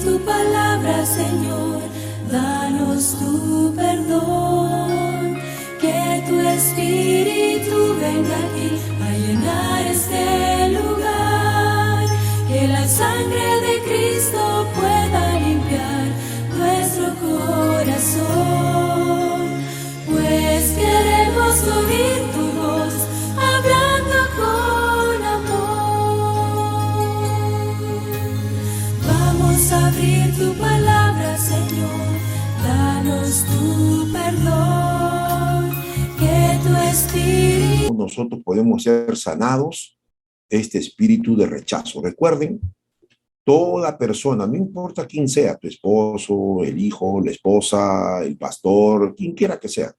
tu palabra, Señor, danos tu perdón. Que tu Espíritu venga aquí a llenar este lugar. Que la sangre de Cristo pueda limpiar nuestro corazón. Pues queremos oír tu voz hablando con amor. Vamos a abrir tu palabra, Señor, danos tu perdón, que tu espíritu... Nosotros podemos ser sanados de este espíritu de rechazo. Recuerden, toda persona, no importa quién sea, tu esposo, el hijo, la esposa, el pastor, quien quiera que sea,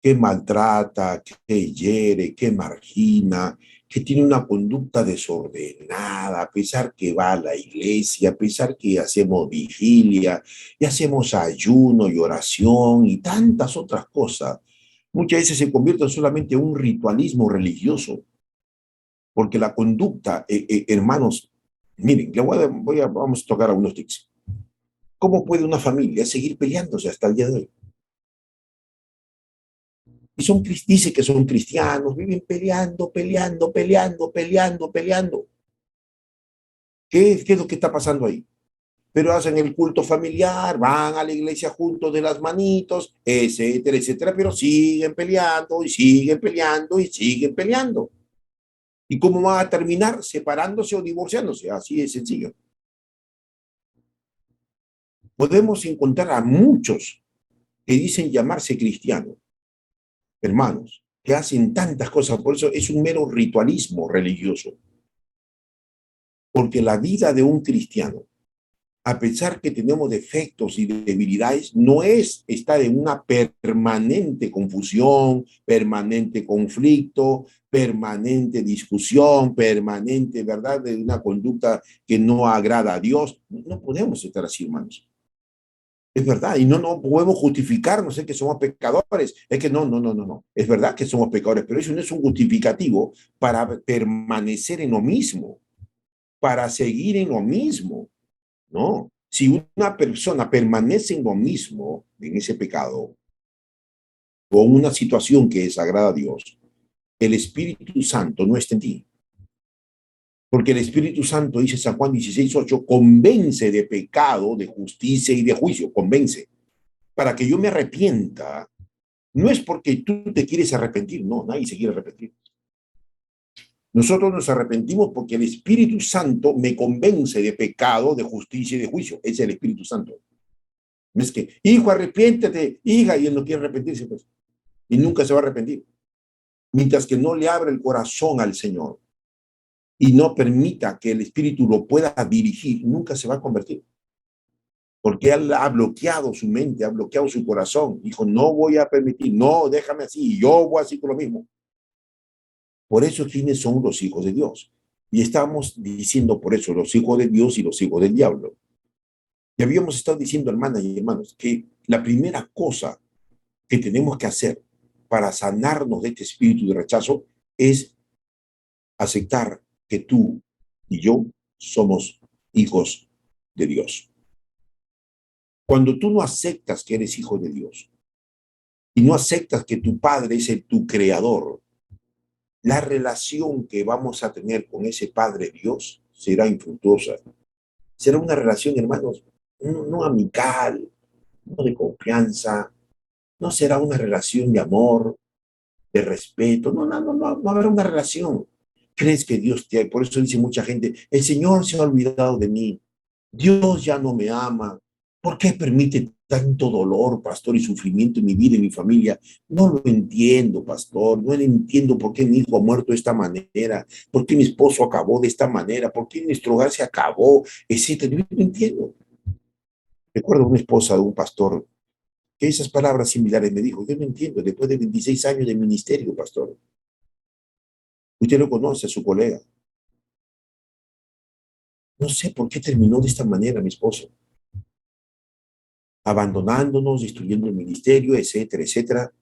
que maltrata, que hiere, que margina, que tiene una conducta desordenada, a pesar que va a la iglesia, a pesar que hacemos vigilia, y hacemos ayuno y oración y tantas otras cosas, muchas veces se convierte solamente en un ritualismo religioso, porque la conducta, hermanos, miren, vamos a tocar algunos tips. ¿Cómo puede una familia seguir peleándose hasta el día de hoy? Y dice que son cristianos, viven peleando. ¿Qué es lo que está pasando ahí? Pero hacen el culto familiar, van a la iglesia juntos de las manitos, etcétera, etcétera, pero siguen peleando y siguen peleando y siguen peleando. ¿Y cómo van a terminar? Separándose o divorciándose. Así de sencillo. Podemos encontrar a muchos que dicen llamarse cristianos, hermanos, que hacen tantas cosas, por eso es un mero ritualismo religioso. Porque la vida de un cristiano, a pesar que tenemos defectos y debilidades, no es estar en una permanente confusión, permanente conflicto, permanente discusión, permanente, ¿verdad?, de una conducta que no agrada a Dios. No podemos estar así, hermanos. Es verdad, y no podemos justificarnos, es que somos pecadores, es que no. Es verdad que somos pecadores, pero eso no es un justificativo para permanecer en lo mismo, para seguir en lo mismo. No, si una persona permanece en lo mismo, en ese pecado, o en una situación que desagrada a Dios, el Espíritu Santo no está en ti. Porque el Espíritu Santo, dice San Juan 16:8, convence de pecado, de justicia y de juicio, convence. Para que yo me arrepienta, no es porque tú te quieres arrepentir, no, nadie se quiere arrepentir. Nosotros nos arrepentimos porque el Espíritu Santo me convence de pecado, de justicia y de juicio. Es el Espíritu Santo. No es que, hijo, arrepiéntete, hija, y él no quiere arrepentirse, pues. Y nunca se va a arrepentir. Mientras que no le abra el corazón al Señor y no permita que el Espíritu lo pueda dirigir, nunca se va a convertir. Porque él ha bloqueado su mente, ha bloqueado su corazón. Dijo, no voy a permitir, no, déjame así, yo voy así con lo mismo. Por eso, ¿quiénes son los hijos de Dios? Y estamos diciendo por eso, los hijos de Dios y los hijos del diablo. Y habíamos estado diciendo, hermanas y hermanos, que la primera cosa que tenemos que hacer para sanarnos de este espíritu de rechazo es aceptar que tú y yo somos hijos de Dios. Cuando tú no aceptas que eres hijo de Dios y no aceptas que tu Padre es tu creador, la relación que vamos a tener con ese Padre Dios será infructuosa. Será una relación, hermanos, no amical, no de confianza, no será una relación de amor, de respeto, no habrá una relación. ¿Crees que Dios te... Por eso dice mucha gente, el Señor se ha olvidado de mí, Dios ya no me ama. ¿Por qué permite tanto dolor, pastor, y sufrimiento en mi vida y en mi familia? No lo entiendo, pastor, no entiendo por qué mi hijo ha muerto de esta manera, por qué mi esposo acabó de esta manera, por qué nuestro hogar se acabó, etcétera. Yo no entiendo. Recuerdo una esposa de un pastor que esas palabras similares me dijo, yo no entiendo, después de 26 años de ministerio, pastor. Usted lo conoce, a su colega. No sé por qué terminó de esta manera mi esposo. Abandonándonos, destruyendo el ministerio, etcétera, etcétera.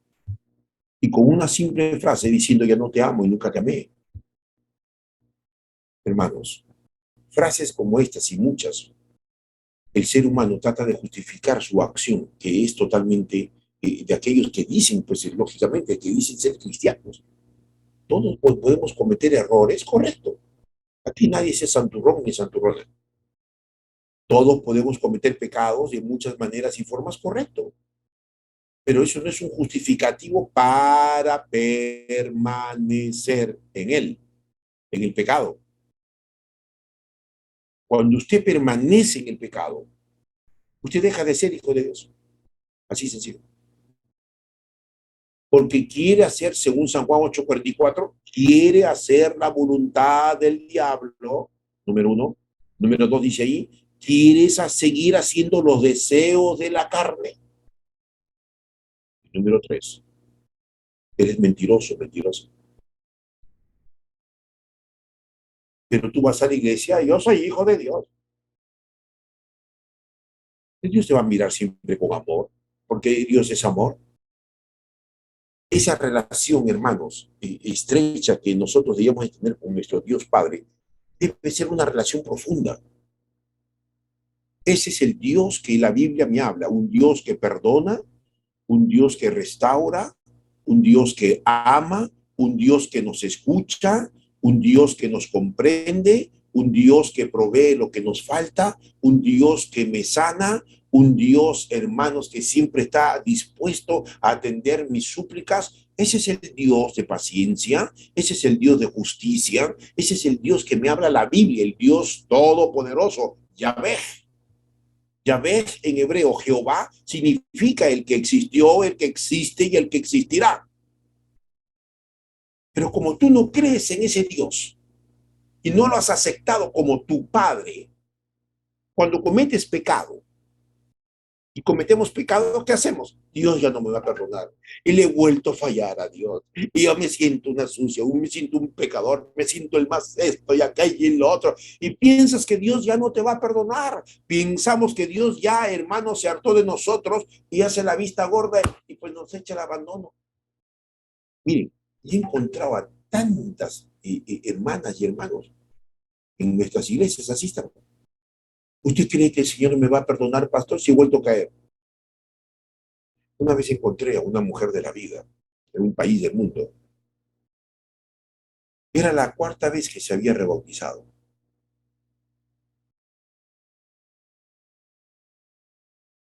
Y con una simple frase diciendo, ya no te amo y nunca te amé. Hermanos, frases como estas y muchas el ser humano trata de justificar su acción, que es totalmente de aquellos que dicen, pues lógicamente, que dicen ser cristianos. Todos podemos cometer errores, correcto. Aquí nadie es santurrón ni santurrona. Todos podemos cometer pecados de muchas maneras y formas, correcto. Pero eso no es un justificativo para permanecer en él, en el pecado. Cuando usted permanece en el pecado, usted deja de ser hijo de Dios. Así sencillo. Porque quiere hacer, según San Juan 8:44, quiere hacer la voluntad del diablo, número uno. Número dos, dice ahí, quieres seguir haciendo los deseos de la carne. Número tres, eres mentiroso, mentiroso. Pero tú vas a la iglesia, yo soy hijo de Dios. Dios te va a mirar siempre con amor, porque Dios es amor. Esa relación, hermanos, estrecha que nosotros debemos tener con nuestro Dios Padre, debe ser una relación profunda. Ese es el Dios que la Biblia me habla, un Dios que perdona, un Dios que restaura, un Dios que ama, un Dios que nos escucha, un Dios que nos comprende, un Dios que provee lo que nos falta, un Dios que me sana, un Dios, hermanos, que siempre está dispuesto a atender mis súplicas. Ese es el Dios de paciencia, ese es el Dios de justicia, ese es el Dios que me habla la Biblia, el Dios todopoderoso, Yahvé. Yahvé en hebreo, Jehová, significa el que existió, el que existe y el que existirá. Pero como tú no crees en ese Dios y no lo has aceptado como tu Padre, cuando cometes pecado y cometemos pecado, ¿qué hacemos? Dios ya no me va a perdonar. Y le he vuelto a fallar a Dios. Y yo me siento una sucia, me siento un pecador, me siento el más esto y aquello y lo otro. Y piensas que Dios ya no te va a perdonar. Pensamos que Dios ya, hermano, se hartó de nosotros y hace la vista gorda y pues nos echa el abandono. Miren, yo encontraba tantas hermanas y hermanos en nuestras iglesias, así están. ¿Usted cree que el Señor me va a perdonar, pastor, si he vuelto a caer? Una vez encontré a una mujer de la vida en un país del mundo. Era la cuarta vez que se había rebautizado.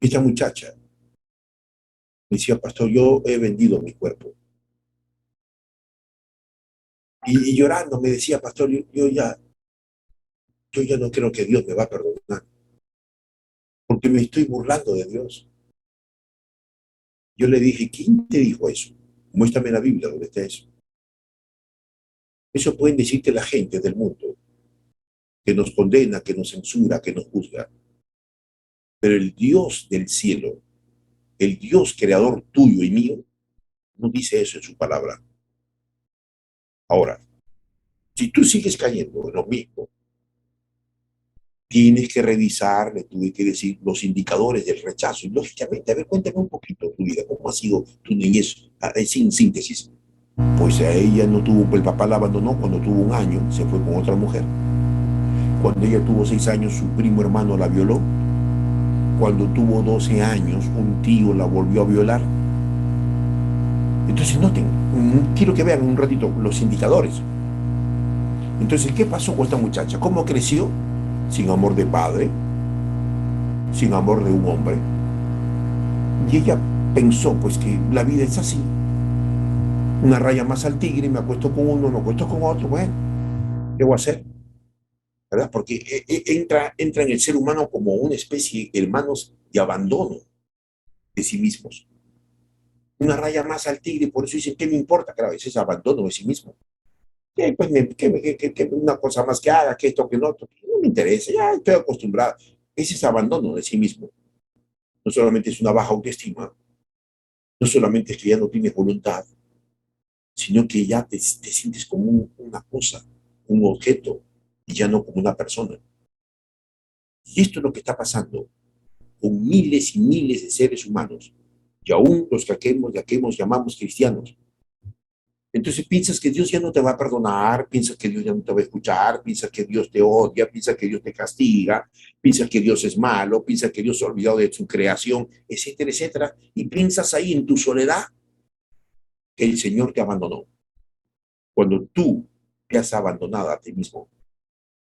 Esta muchacha me decía, pastor, yo he vendido mi cuerpo. Y llorando me decía, pastor, yo ya no creo que Dios me va a perdonar, porque me estoy burlando de Dios. Yo le dije, ¿quién te dijo eso? Muéstrame la Biblia donde está eso. Eso pueden decirte la gente del mundo, que nos condena, que nos censura, que nos juzga. Pero el Dios del cielo, el Dios creador tuyo y mío, no dice eso en su palabra. Ahora, si tú sigues cayendo en lo mismo, tienes que revisar, le tuve que decir, los indicadores del rechazo. Y lógicamente, a ver, cuéntame un poquito tu vida, cómo ha sido tu niñez, sin síntesis. Pues a ella no tuvo, el papá la abandonó cuando tuvo 1 año, se fue con otra mujer. Cuando ella tuvo 6 años, su primo hermano la violó. Cuando tuvo 12 años, un tío la volvió a violar. Entonces noten, quiero que vean un ratito los indicadores. Entonces, ¿qué pasó con esta muchacha? ¿Cómo creció? Sin amor de padre, sin amor de un hombre. Y ella pensó, pues, que la vida es así. Una raya más al tigre, me acuesto con uno, me acuesto con otro, bueno, ¿qué voy a hacer? ¿Verdad? Porque entra en el ser humano como una especie, hermanos, de abandono de sí mismos. Una raya más al tigre, por eso dicen, ¿qué me importa? Claro, ese es abandono de sí mismo. Pues que una cosa más que haga, que esto, que lo otro, no me interesa, ya estoy acostumbrado. Ese es abandono de sí mismo. No solamente es una baja autoestima, no solamente es que ya no tienes voluntad, sino que ya te sientes como una cosa, un objeto, y ya no como una persona. Y esto es lo que está pasando con miles y miles de seres humanos, y aún los que llamamos cristianos. Entonces piensas que Dios ya no te va a perdonar, piensas que Dios ya no te va a escuchar, piensas que Dios te odia, piensas que Dios te castiga, piensas que Dios es malo, piensas que Dios se ha olvidado de su creación, etcétera, etcétera. Y piensas ahí en tu soledad que el Señor te abandonó. Cuando tú te has abandonado a ti mismo,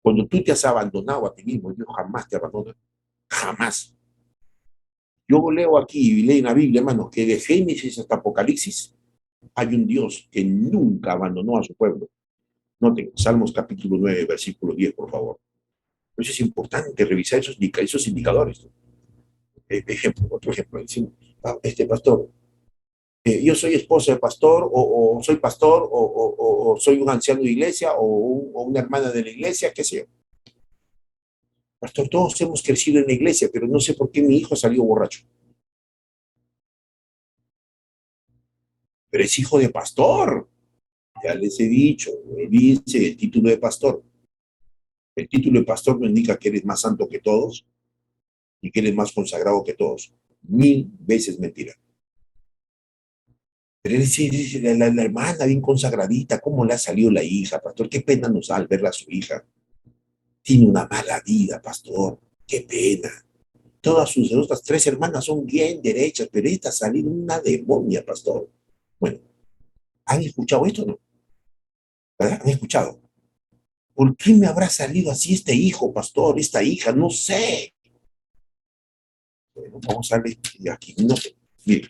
cuando tú te has abandonado a ti mismo, Dios jamás te abandona. Jamás. Yo leo aquí y leo en la Biblia, hermanos, que de Génesis hasta Apocalipsis hay un Dios que nunca abandonó a su pueblo. Noten, Salmos capítulo 9, versículo 10, por favor. Por eso es importante revisar esos indicadores. Ejemplo, otro ejemplo. Decimos, este pastor, yo soy esposo de pastor, o soy pastor, o soy un anciano de iglesia, o una hermana de la iglesia, qué sé yo. Pastor, todos hemos crecido en la iglesia, pero no sé por qué mi hijo salió borracho. Pero es hijo de pastor. Ya les he dicho, dice el título de pastor. El título de pastor no indica que eres más santo que todos y que eres más consagrado que todos. 1000 veces mentira. Pero dice la hermana bien consagradita, ¿cómo le ha salido la hija, pastor? Qué pena nos da al verla a su hija. Tiene una mala vida, pastor. Qué pena. Todas sus otras 3 hermanas son bien derechas, pero esta ha salido una demonia, pastor. Bueno, ¿han escuchado esto o no? ¿Verdad? ¿Han escuchado? ¿Por qué me habrá salido así este hijo, pastor, esta hija? No sé. Bueno, vamos a ver aquí. No sé. Mire,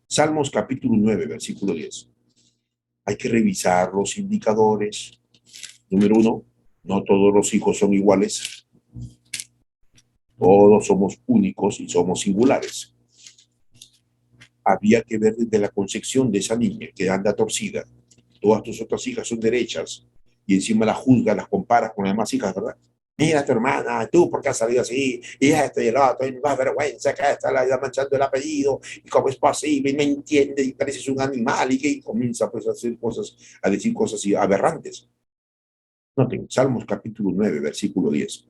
Salmos capítulo 9, versículo 10. Hay que revisar los indicadores. Número 1, no todos los hijos son iguales. Todos somos únicos y somos singulares. Había que ver desde la concepción de esa niña que anda torcida. Todas tus otras hijas son derechas y encima las juzgas, las comparas con las demás hijas, ¿verdad? Mira a tu hermana, tú, ¿por qué has salido así? Y esto y el otro, y más vergüenza, que está la vida manchando el apellido, y cómo es posible, y me entiende, y pareces un animal, y que comienza pues a hacer cosas, a decir cosas así aberrantes. Noten, Salmos capítulo 9, versículo 10.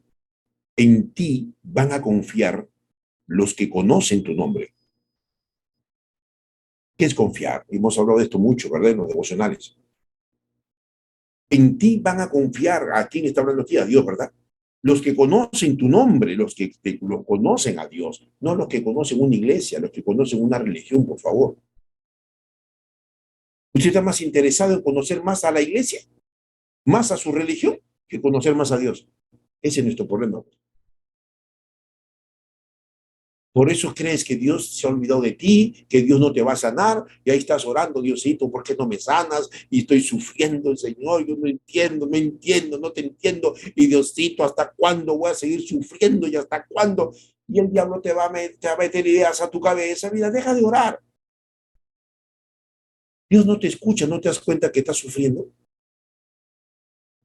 En ti van a confiar los que conocen tu nombre. ¿Qué es confiar? Hemos hablado de esto mucho, ¿verdad? En los devocionales. En ti van a confiar. ¿A quién está hablando aquí? A Dios, ¿verdad? Los que conocen tu nombre, los conocen a Dios, no los que conocen una iglesia, los que conocen una religión, por favor. ¿Usted está más interesado en conocer más a la iglesia, más a su religión, que conocer más a Dios? Ese es nuestro problema. Por eso crees que Dios se ha olvidado de ti, que Dios no te va a sanar, y ahí estás orando, Diosito, ¿por qué no me sanas? Y estoy sufriendo, Señor, yo no entiendo, no te entiendo, y Diosito, ¿hasta cuándo voy a seguir sufriendo y hasta cuándo? Y el diablo te va a meter ideas a tu cabeza. Mira, deja de orar. Dios no te escucha, no te das cuenta que estás sufriendo.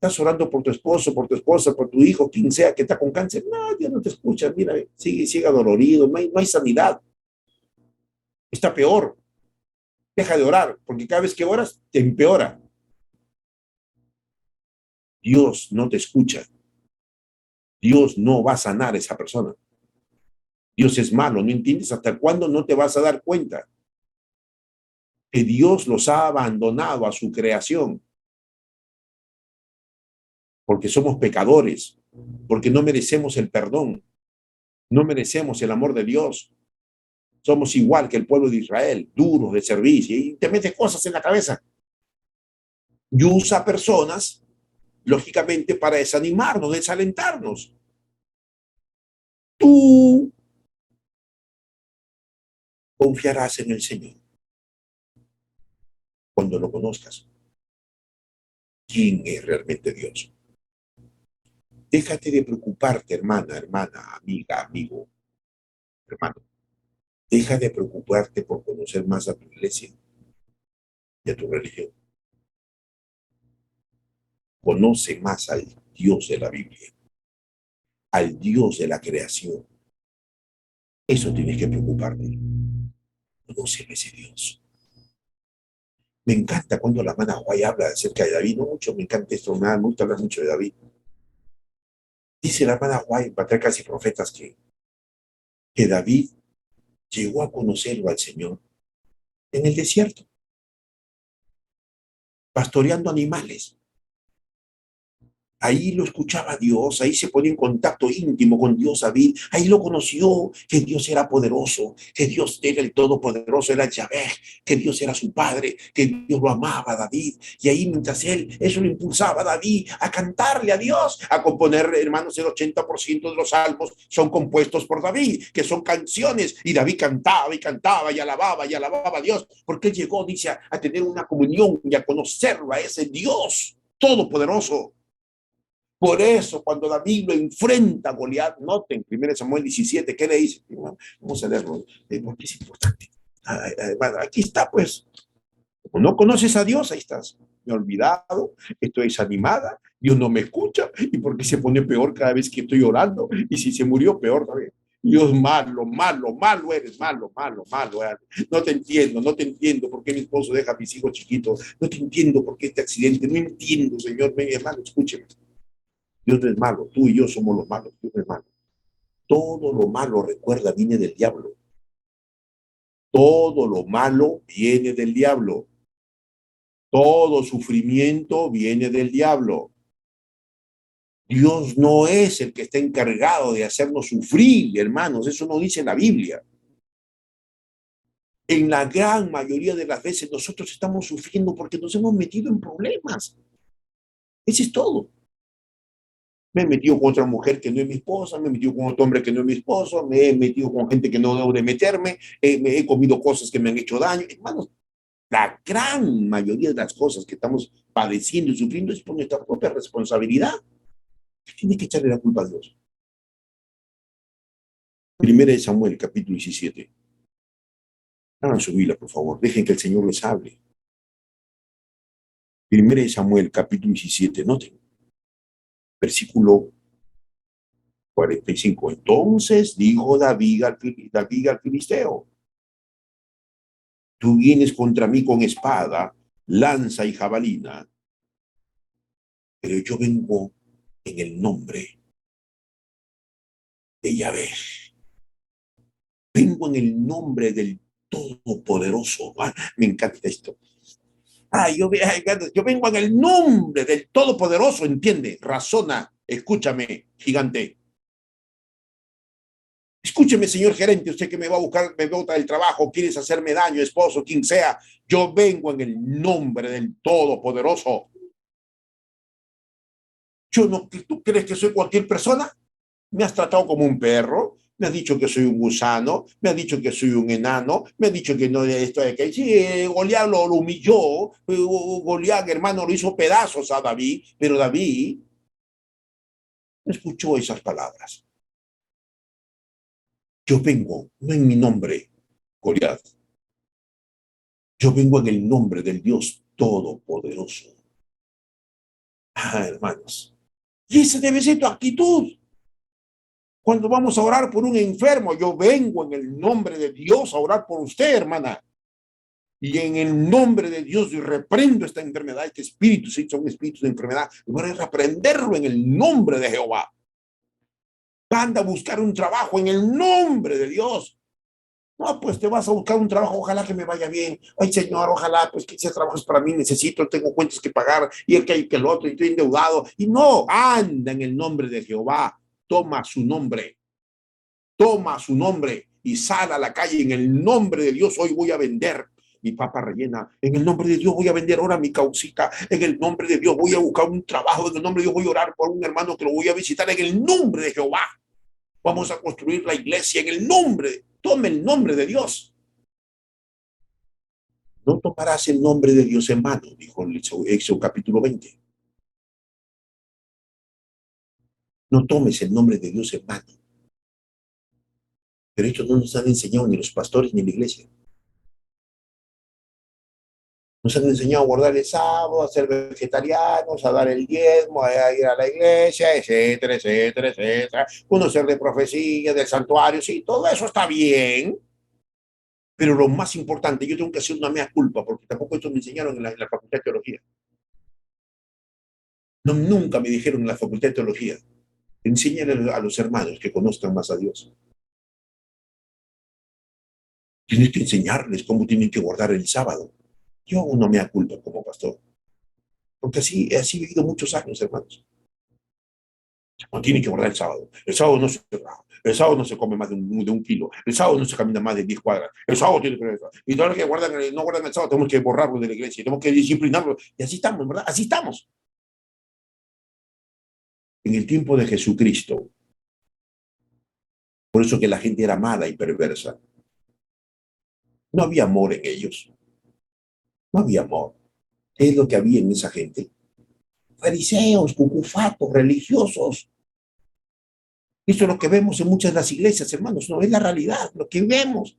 Estás orando por tu esposo, por tu esposa, por tu hijo, quien sea que está con cáncer. No, Dios no te escucha. Mira, sigue dolorido, no hay sanidad. Está peor. Deja de orar, porque cada vez que oras te empeora. Dios no te escucha. Dios no va a sanar a esa persona. Dios es malo, ¿no entiendes? ¿Hasta cuándo no te vas a dar cuenta que Dios los ha abandonado a su creación? Porque somos pecadores, porque no merecemos el perdón, no merecemos el amor de Dios. Somos igual que el pueblo de Israel, duros de servicio, y te metes cosas en la cabeza. Y usa personas, lógicamente, para desanimarnos, desalentarnos. Tú confiarás en el Señor cuando lo conozcas. ¿Quién es realmente Dios? Déjate de preocuparte, hermana, amiga, amigo, hermano. Deja de preocuparte por conocer más a tu iglesia y a tu religión. Conoce más al Dios de la Biblia, al Dios de la creación. Eso tienes que preocuparte. Conoce a ese Dios. Me encanta cuando la hermana Guay habla acerca de David, no mucho, me encanta esto, me gusta hablar mucho de David. Dice la hermana Guay, Patriarcas y Profetas, que David llegó a conocerlo al Señor en el desierto. pastoreando animales. Ahí lo escuchaba Dios, ahí se ponía en contacto íntimo con Dios David, ahí lo conoció, que Dios era poderoso, que Dios era el todopoderoso, era Yahvé, que Dios era su padre, que Dios lo amaba a David, y ahí mientras eso lo impulsaba a David a cantarle a Dios, a componer, hermanos, el 80% de los salmos son compuestos por David, que son canciones, y David cantaba y cantaba y alababa a Dios, porque él llegó, dice, a tener una comunión y a conocerlo a ese Dios todopoderoso. Por eso, cuando David lo enfrenta a Goliat, noten, 1 Samuel 17, ¿qué le dice? Vamos a leerlo, porque es importante. Aquí está, pues. Como no conoces a Dios, ahí estás. Me he olvidado, estoy desanimada, Dios no me escucha, y porque se pone peor cada vez que estoy orando, y si se murió, peor todavía. Dios, malo, malo, malo eres, malo, malo, malo. No te entiendo, no te entiendo por qué mi esposo deja a mis hijos chiquitos, no te entiendo por qué este accidente, no entiendo, Señor, mi hermano, escúcheme. Dios no es malo, tú y yo somos los malos, Dios no es malo. Todo lo malo, recuerda, viene del diablo. Todo lo malo viene del diablo. Todo sufrimiento viene del diablo. Dios no es el que está encargado de hacernos sufrir, hermanos, eso no dice la Biblia. En la gran mayoría de las veces nosotros estamos sufriendo porque nos hemos metido en problemas. Eso es todo. Me he metido con otra mujer que no es mi esposa, me he metido con otro hombre que no es mi esposo, me he metido con gente que no debo de meterme, me he comido cosas que me han hecho daño. Hermanos, la gran mayoría de las cosas que estamos padeciendo y sufriendo es por nuestra propia responsabilidad. Tiene que echarle la culpa a Dios. Primera de Samuel, capítulo 17. Hagan su Biblia, por favor. Dejen que el Señor les hable. Primera de Samuel, capítulo 17. Noten. Versículo 45. Entonces dijo David al filisteo: tú vienes contra mí con espada, lanza y jabalina, pero yo vengo en el nombre de Yahvé. Vengo en el nombre del Todopoderoso. Me encanta esto. Yo vengo en el nombre del Todopoderoso, ¿entiende? Razona, escúchame, gigante. Escúcheme, señor gerente, usted que me va a buscar, me bota del trabajo, quieres hacerme daño, esposo, quien sea. Yo vengo en el nombre del Todopoderoso. Yo no, ¿tú crees que soy cualquier persona? Me has tratado como un perro, me has dicho que soy un gusano, me has dicho que soy un enano, me has dicho que no estoy aquí. Sí, Goliat lo humilló, Goliat, hermano, lo hizo pedazos a David, pero David no escuchó esas palabras. Yo vengo, no en mi nombre, Goliat. Yo vengo en el nombre del Dios Todopoderoso. Hermanos. Y esa debe ser tu actitud. Cuando vamos a orar por un enfermo, yo vengo en el nombre de Dios a orar por usted, hermana. Y en el nombre de Dios yo reprendo esta enfermedad, este espíritu, si son espíritus de enfermedad, voy a reprenderlo en el nombre de Jehová. Anda a buscar un trabajo en el nombre de Dios. No, pues te vas a buscar un trabajo, ojalá que me vaya bien. Ay, Señor, ojalá, pues que ese trabajo es para mí, necesito, tengo cuentas que pagar, y el que hay que el otro, y estoy endeudado. Y no, anda en el nombre de Jehová, toma su nombre y sal a la calle en el nombre de Dios. Hoy voy a vender mi papa rellena, en el nombre de Dios voy a vender ahora mi causita, en el nombre de Dios voy a buscar un trabajo, en el nombre de Dios voy a orar por un hermano que lo voy a visitar, en el nombre de Jehová. Vamos a construir la iglesia en el nombre, tome el nombre de Dios. No tomarás el nombre de Dios en vano, dijo en Éxodo capítulo 20. No tomes el nombre de Dios en vano. Pero esto no nos han enseñado ni los pastores ni la iglesia. Nos han enseñado a guardar el sábado, a ser vegetarianos, a dar el diezmo, a ir a la iglesia, etcétera, etcétera, etcétera. Conocer de profecía, del santuario, sí, todo eso está bien. Pero lo más importante, yo tengo que hacer una mea culpa, porque tampoco esto me enseñaron en la Facultad de Teología. No, nunca me dijeron en la Facultad de Teología. Enséñale a los hermanos que conozcan más a Dios. Tienes que enseñarles cómo tienen que guardar el sábado. Yo no me culpa como pastor. Porque así he vivido muchos años, hermanos. No tienen que guardar el sábado. El sábado no se trabaja. El sábado no se come más de un kilo. El sábado no se camina más de 10 cuadras. El sábado tiene que... Y todos los que no guardan el sábado tenemos que borrarlo de la iglesia. Tenemos que disciplinarlo. Y así estamos, ¿verdad? Así estamos. En el tiempo de Jesucristo, por eso que la gente era mala y perversa. No había amor en ellos. No había amor. ¿Qué es lo que había en esa gente? Fariseos, cucufatos, religiosos. Esto es lo que vemos en muchas de las iglesias, hermanos. No es la realidad, lo que vemos.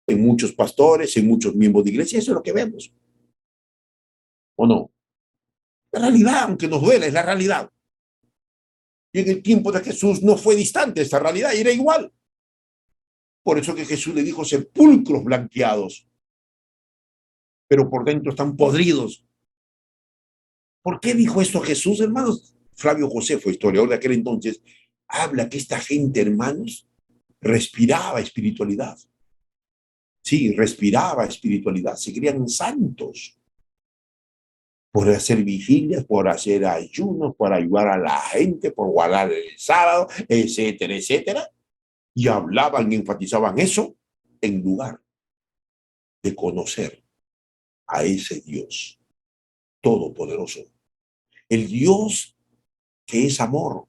En muchos pastores, en muchos miembros de iglesia, eso es lo que vemos. ¿O no? La realidad, aunque nos duela, es la realidad. Y en el tiempo de Jesús no fue distante esta realidad, era igual. Por eso que Jesús le dijo sepulcros blanqueados, pero por dentro están podridos. ¿Por qué dijo esto Jesús, hermanos? Flavio Josefo, historiador de aquel entonces, habla que esta gente, hermanos, respiraba espiritualidad. Sí, respiraba espiritualidad. Se creían santos por hacer vigilias, por hacer ayunos, por ayudar a la gente, por guardar el sábado, etcétera, etcétera. Y hablaban y enfatizaban eso en lugar de conocer a ese Dios todopoderoso. El Dios que es amor,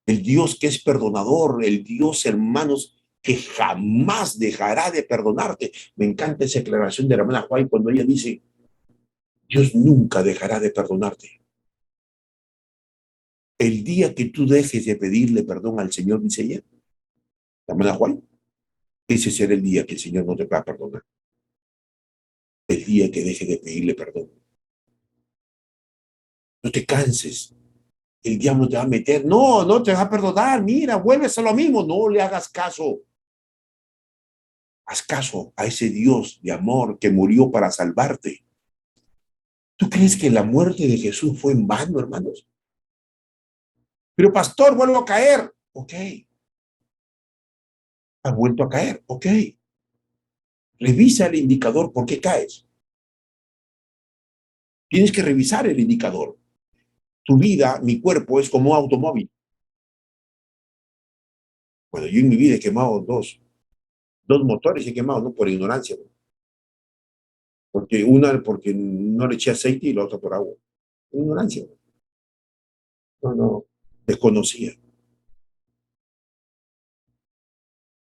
el Dios que es perdonador, el Dios, hermanos, que jamás dejará de perdonarte. Me encanta esa declaración de la hermana Juan cuando ella dice, Dios nunca dejará de perdonarte. El día que tú dejes de pedirle perdón al Señor, dice ella, la hermana Juan, ese será el día que el Señor no te va a perdonar. El día que dejes de pedirle perdón. No te canses. El diablo te va a meter. No, no te va a perdonar. Mira, vuelves a lo mismo. No le hagas caso. Haz caso a ese Dios de amor que murió para salvarte. ¿Tú crees que la muerte de Jesús fue en vano, hermanos? Pero pastor, vuelvo a caer. Ok. Has vuelto a caer. Ok. Revisa el indicador. ¿Por qué caes? Tienes que revisar el indicador. Tu vida, mi cuerpo, es como un automóvil. Bueno, yo en mi vida he quemado dos motores, he quemado, no por ignorancia, ¿no? Porque una porque no le eché aceite y la otra por agua. Ignorancia. No, no, desconocía.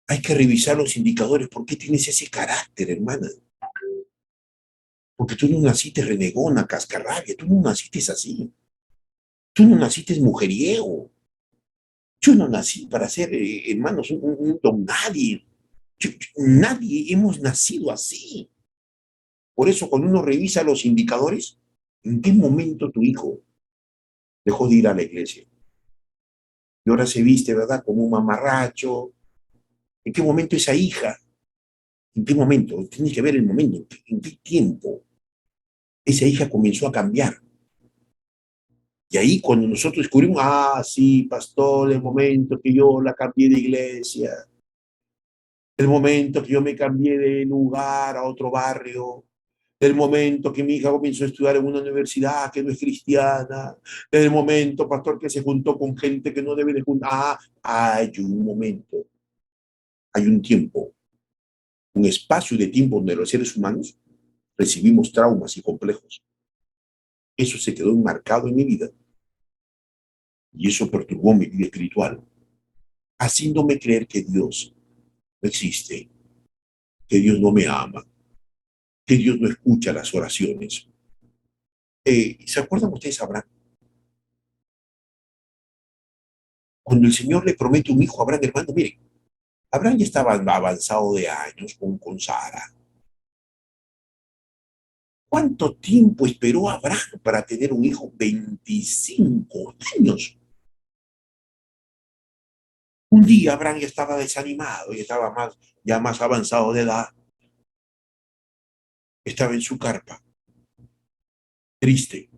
Hay que revisar los indicadores. ¿Por qué tienes ese carácter, hermana? Porque tú no naciste renegona, cascarrabia. Tú no naciste así. Tú no naciste mujeriego. Yo no nací para ser, hermanos, un don nadie. Nadie hemos nacido así. Por eso, cuando uno revisa los indicadores, ¿en qué momento tu hijo dejó de ir a la iglesia? Y ahora se viste, ¿verdad?, como un mamarracho. ¿En qué momento esa hija? ¿En qué momento? Tienes que ver el momento. ¿En qué tiempo esa hija comenzó a cambiar? Y ahí cuando nosotros descubrimos, sí, pastor, el momento que yo la cambié de iglesia, el momento que yo me cambié de lugar a otro barrio, el momento que mi hija comenzó a estudiar en una universidad que no es cristiana, el momento, pastor, que se juntó con gente que no debe de juntar. Hay un momento, hay un tiempo, un espacio de tiempo donde los seres humanos recibimos traumas y complejos. Eso se quedó enmarcado en mi vida y eso perturbó mi vida espiritual, haciéndome creer que Dios no existe, que Dios no me ama, que Dios no escucha las oraciones. ¿Se acuerdan ustedes, Abraham? Cuando el Señor le promete un hijo a Abraham, hermano, miren, Abraham ya estaba avanzado de años con Sara. ¿Cuánto tiempo esperó Abraham para tener un hijo? 25 años. Un día Abraham ya estaba desanimado, ya estaba ya más avanzado de edad. Estaba en su carpa, triste.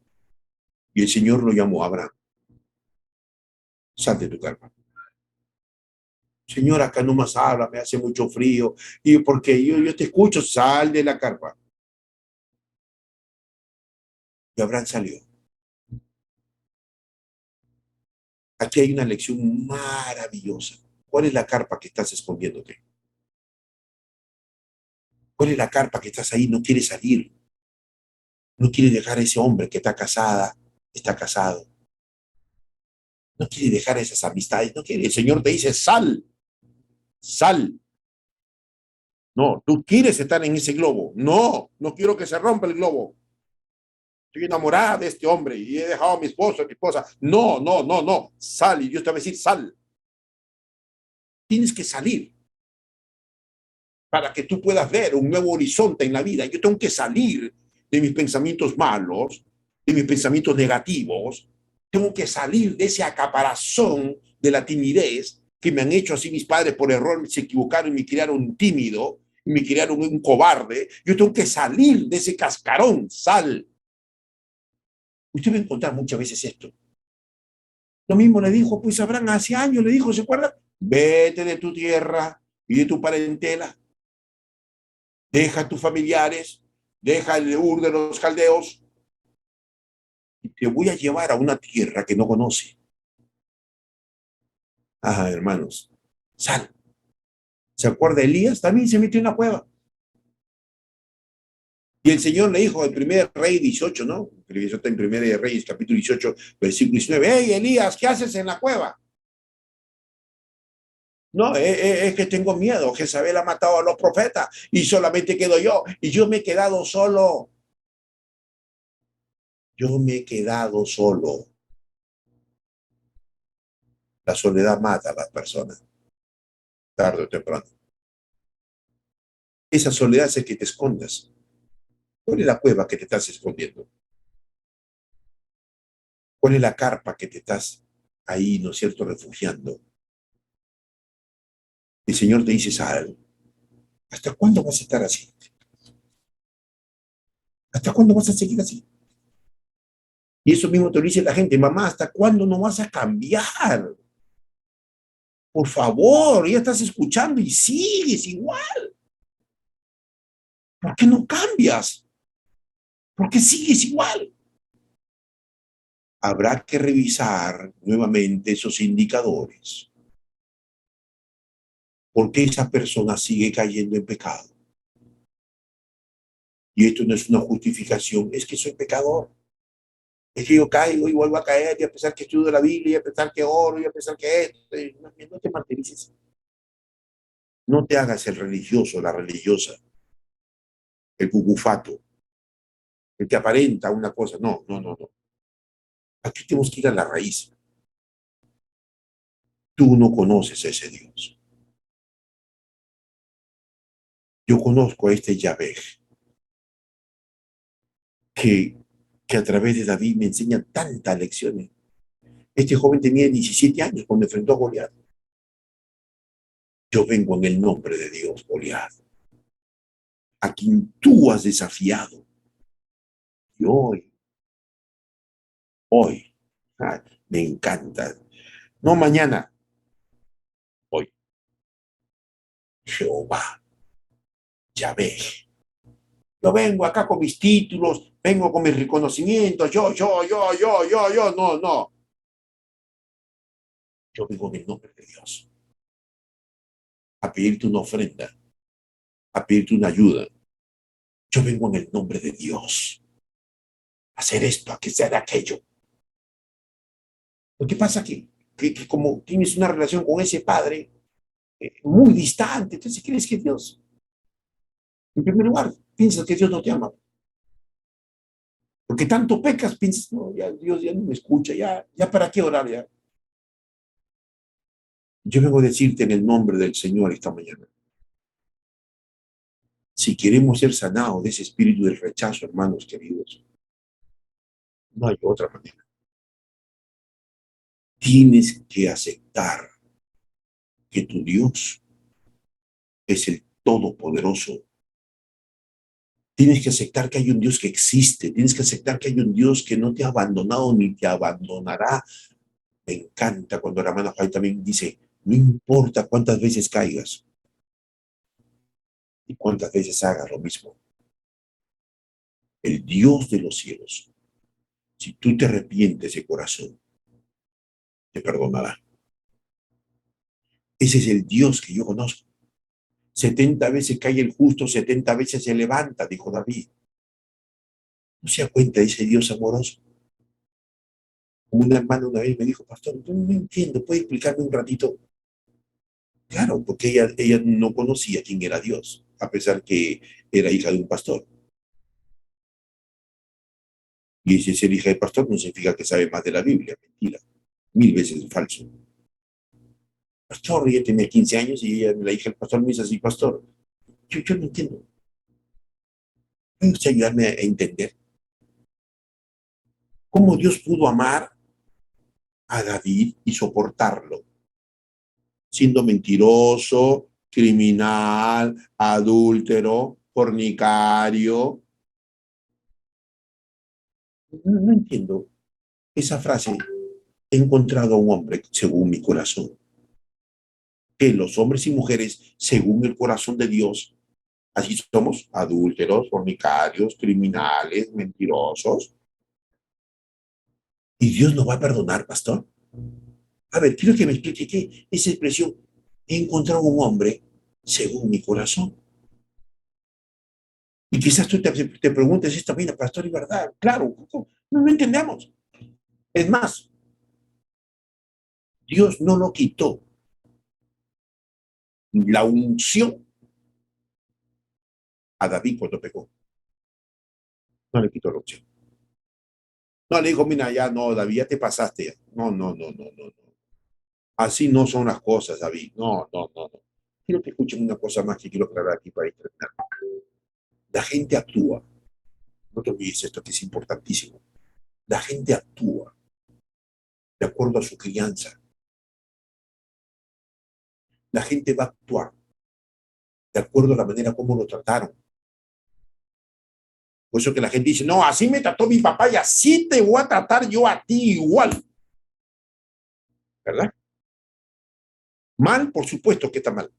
Y el Señor lo llamó a Abraham. Sal de tu carpa. Señor, acá no más habla, me hace mucho frío. Y porque yo te escucho, sal de la carpa. Y Abraham salió. Aquí hay una lección maravillosa. ¿Cuál es la carpa que estás escondiéndote? ¿Cuál es la carpa que estás ahí? No quieres salir. No quieres dejar a ese hombre que está casada, está casado. No quieres dejar esas amistades. No quiere. El Señor te dice, sal, sal. No, tú quieres estar en ese globo. No, no quiero que se rompa el globo. Estoy enamorada de este hombre y he dejado a mi esposo, a mi esposa. No, no, no, no. Sal. Y Dios te va a decir, sal. Tienes que salir para que tú puedas ver un nuevo horizonte en la vida. Yo tengo que salir de mis pensamientos malos, de mis pensamientos negativos. Tengo que salir de ese acaparazón de la timidez que me han hecho así mis padres por error, se equivocaron y me criaron tímido, y me criaron un cobarde. Yo tengo que salir de ese cascarón. Sal. Usted va a encontrar muchas veces esto. Lo mismo le dijo, pues Abraham hace años, le dijo, ¿se acuerdan? Vete de tu tierra y de tu parentela, deja a tus familiares, deja el Ur de los caldeos y te voy a llevar a una tierra que no conoce. Ah, hermanos, sal. ¿Se acuerda Elías? También se metió en la cueva. Y el Señor le dijo, el primer rey 18, ¿no? Eso está en primer Reyes, capítulo 18, versículo 19. Hey, Elías, ¿qué haces en la cueva? No, es que tengo miedo. Jezabel ha matado a los profetas y solamente quedo yo. Y yo me he quedado solo. Yo me he quedado solo. La soledad mata a las personas, tarde o temprano. Esa soledad hace que te escondas. ¿Cuál es la cueva que te estás escondiendo? ¿Cuál es la carpa que te estás ahí, ¿no es cierto?, refugiando? El Señor te dice, sal. ¿Hasta cuándo vas a estar así? ¿Hasta cuándo vas a seguir así? Y eso mismo te lo dice la gente, mamá, ¿hasta cuándo no vas a cambiar? Por favor, ya estás escuchando y sigues igual. ¿Por qué no cambias? ¿Por qué sigues igual? Habrá que revisar nuevamente esos indicadores. ¿Por qué esa persona sigue cayendo en pecado? Y esto no es una justificación, es que soy pecador. Es que yo caigo y vuelvo a caer, y a pesar que estudio la Biblia, y a pesar que oro, y a pesar que esto, no te martirices. No te hagas el religioso, la religiosa, el cucufato, el que aparenta una cosa. No, no, no, no. Aquí tenemos que ir a la raíz. Tú no conoces a ese Dios. Yo conozco a este Yahvé, que, que a través de David me enseña tantas lecciones. Este joven tenía 17 años cuando enfrentó a Goliat. Yo vengo en el nombre de Dios, Goliat, a quien tú has desafiado. Y hoy, me encanta. No mañana, hoy. Jehová, Yahvé. Yo vengo acá con mis títulos, vengo con mis reconocimientos, yo, no, no. Yo vengo en el nombre de Dios a pedirte una ofrenda, a pedirte una ayuda. Yo vengo en el nombre de Dios a hacer esto, a que sea de aquello. Lo que pasa es que como tienes una relación con ese padre muy distante, entonces crees que Dios, en primer lugar, piensas que Dios no te ama. Porque tanto pecas, piensas, no, ya Dios ya no me escucha, ya para qué orar ya. Yo vengo a decirte en el nombre del Señor esta mañana. Si queremos ser sanados de ese espíritu del rechazo, hermanos queridos, no hay otra manera. Tienes que aceptar que tu Dios es el Todopoderoso. Tienes que aceptar que hay un Dios que existe. Tienes que aceptar que hay un Dios que no te ha abandonado ni te abandonará. Me encanta cuando la hermana Jai también dice, no importa cuántas veces caigas y cuántas veces hagas lo mismo. El Dios de los cielos Si tú te arrepientes de corazón, te perdonará. Ese es el Dios que yo conozco. 70 veces cae el justo, 70 veces se levanta, dijo David. ¿No se da cuenta de ese Dios amoroso? Una hermana una vez me dijo, pastor, no entiendo, ¿puede explicarme un ratito? Claro, porque ella no conocía quién era Dios, a pesar que era hija de un pastor. Y si ser hija de pastor no significa que sabe más de la Biblia, mentira, 1000 veces falso. Pastor, ella tenía 15 años y ella, la hija del pastor me dice así, pastor, yo no entiendo. ¿Puede usted ayudarme a entender cómo Dios pudo amar a David y soportarlo, siendo mentiroso, criminal, adúltero, fornicario? No entiendo esa frase. He encontrado a un hombre según mi corazón. Que los hombres y mujeres, según el corazón de Dios, así somos, adúlteros, fornicarios, criminales, mentirosos. ¿Y Dios nos va a perdonar, pastor? A ver, quiero que me explique qué esa expresión. He encontrado un hombre según mi corazón. Y quizás tú te preguntes esta, mira, pastor, ¿es verdad? Claro, no entendemos. Es más, Dios no lo quitó. La unción a David cuando pecó. No le quitó la unción. No le dijo, mira, ya no, David, ya te pasaste. Ya. No, no, no, no, no, no. Así no son las cosas, David. No, no, no, no. Quiero que escuchen una cosa más que quiero aclarar aquí para terminar. La gente actúa. No te olvides esto que es importantísimo. La gente actúa de acuerdo a su crianza. La gente va a actuar de acuerdo a la manera como lo trataron. Por eso que la gente dice, no, así me trató mi papá y así te voy a tratar yo a ti igual. ¿Verdad? Mal, por supuesto que está mal.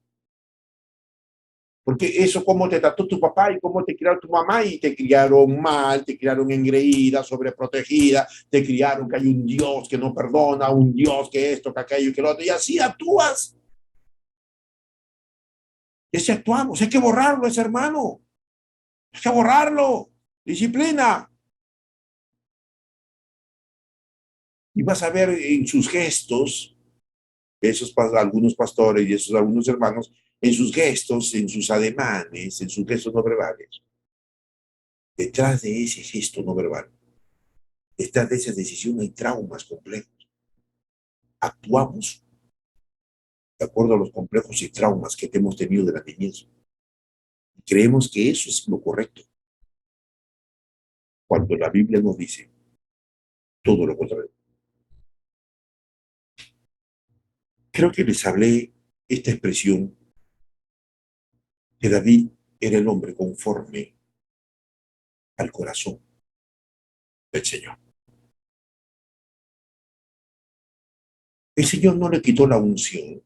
Porque eso como te trató tu papá y cómo te criaron tu mamá y te criaron mal, te criaron engreída, sobreprotegida, te criaron que hay un Dios que no perdona, un Dios que esto, que aquello, que lo otro, y así actúas. Y así actuamos, hay que borrarlo ese hermano, hay que borrarlo, disciplina. Y vas a ver en sus gestos, esos algunos pastores y esos algunos hermanos, en sus gestos, en sus ademanes, en sus gestos no verbales. Detrás de ese gesto no verbal, detrás de esa decisión hay traumas complejos. Actuamos de acuerdo a los complejos y traumas que hemos tenido de la niñez. Y creemos que eso es lo correcto. Cuando la Biblia nos dice todo lo contrario. Creo que les hablé esta expresión que David era el hombre conforme al corazón del Señor. El Señor no le quitó la unción,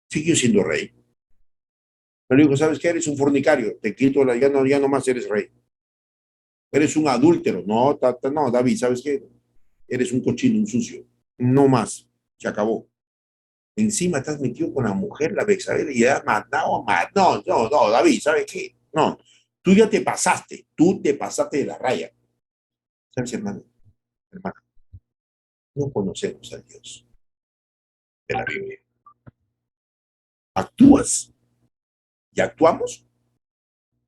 siguió siendo rey. Pero dijo, ¿sabes qué? Eres un fornicario, te quito la, ya no más eres rey. Eres un adúltero, no, no, David, ¿sabes qué? Eres un cochino, un sucio, no más, se acabó. Encima te has metido con la mujer, la Bexabel, y has matado, no, no, no, David, ¿sabes qué? No, tú ya tú te pasaste de la raya. ¿Sabes, hermano? Hermano, no conocemos a Dios de la Biblia. Actúas y actuamos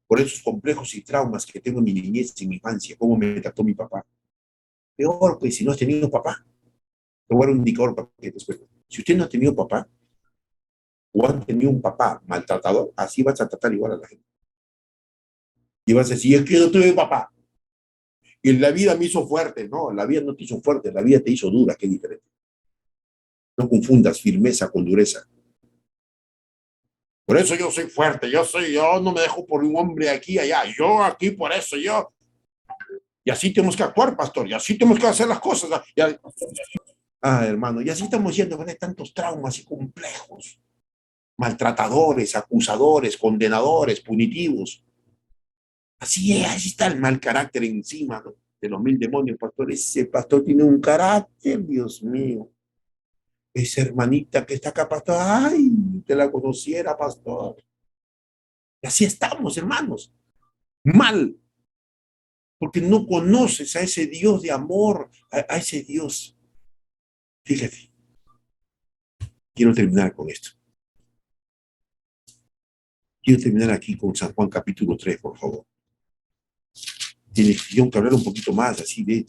por esos complejos y traumas que tengo en mi niñez y en mi infancia, cómo me trató mi papá. Peor, pues, si no has tenido papá. Te voy a dar un indicador para que te suelte. Si usted no ha tenido papá, o han tenido un papá maltratador, así vas a tratar igual a la gente. Y vas a decir, es que yo tuve papá. Y la vida me hizo fuerte. No, la vida no te hizo fuerte, la vida te hizo dura, qué diferente. No confundas firmeza con dureza. Por eso yo soy fuerte, yo no me dejo por un hombre aquí y allá, yo aquí por eso, yo. Y así tenemos que actuar, pastor, y así tenemos que hacer las cosas. Hermano, y así estamos yendo con tantos traumas y complejos. Maltratadores, acusadores, condenadores, punitivos. Así es, así está el mal carácter encima, ¿no? de los 1000 demonios, pastor. Ese pastor tiene un carácter, Dios mío. Esa hermanita que está acá, pastor, ay, te la conociera, pastor. Y así estamos, hermanos, mal, porque no conoces a ese Dios de amor, a ese Dios. Fíjate, quiero terminar con esto. Quiero terminar aquí con San Juan capítulo 3, por favor. Tengo que hablar un poquito más así de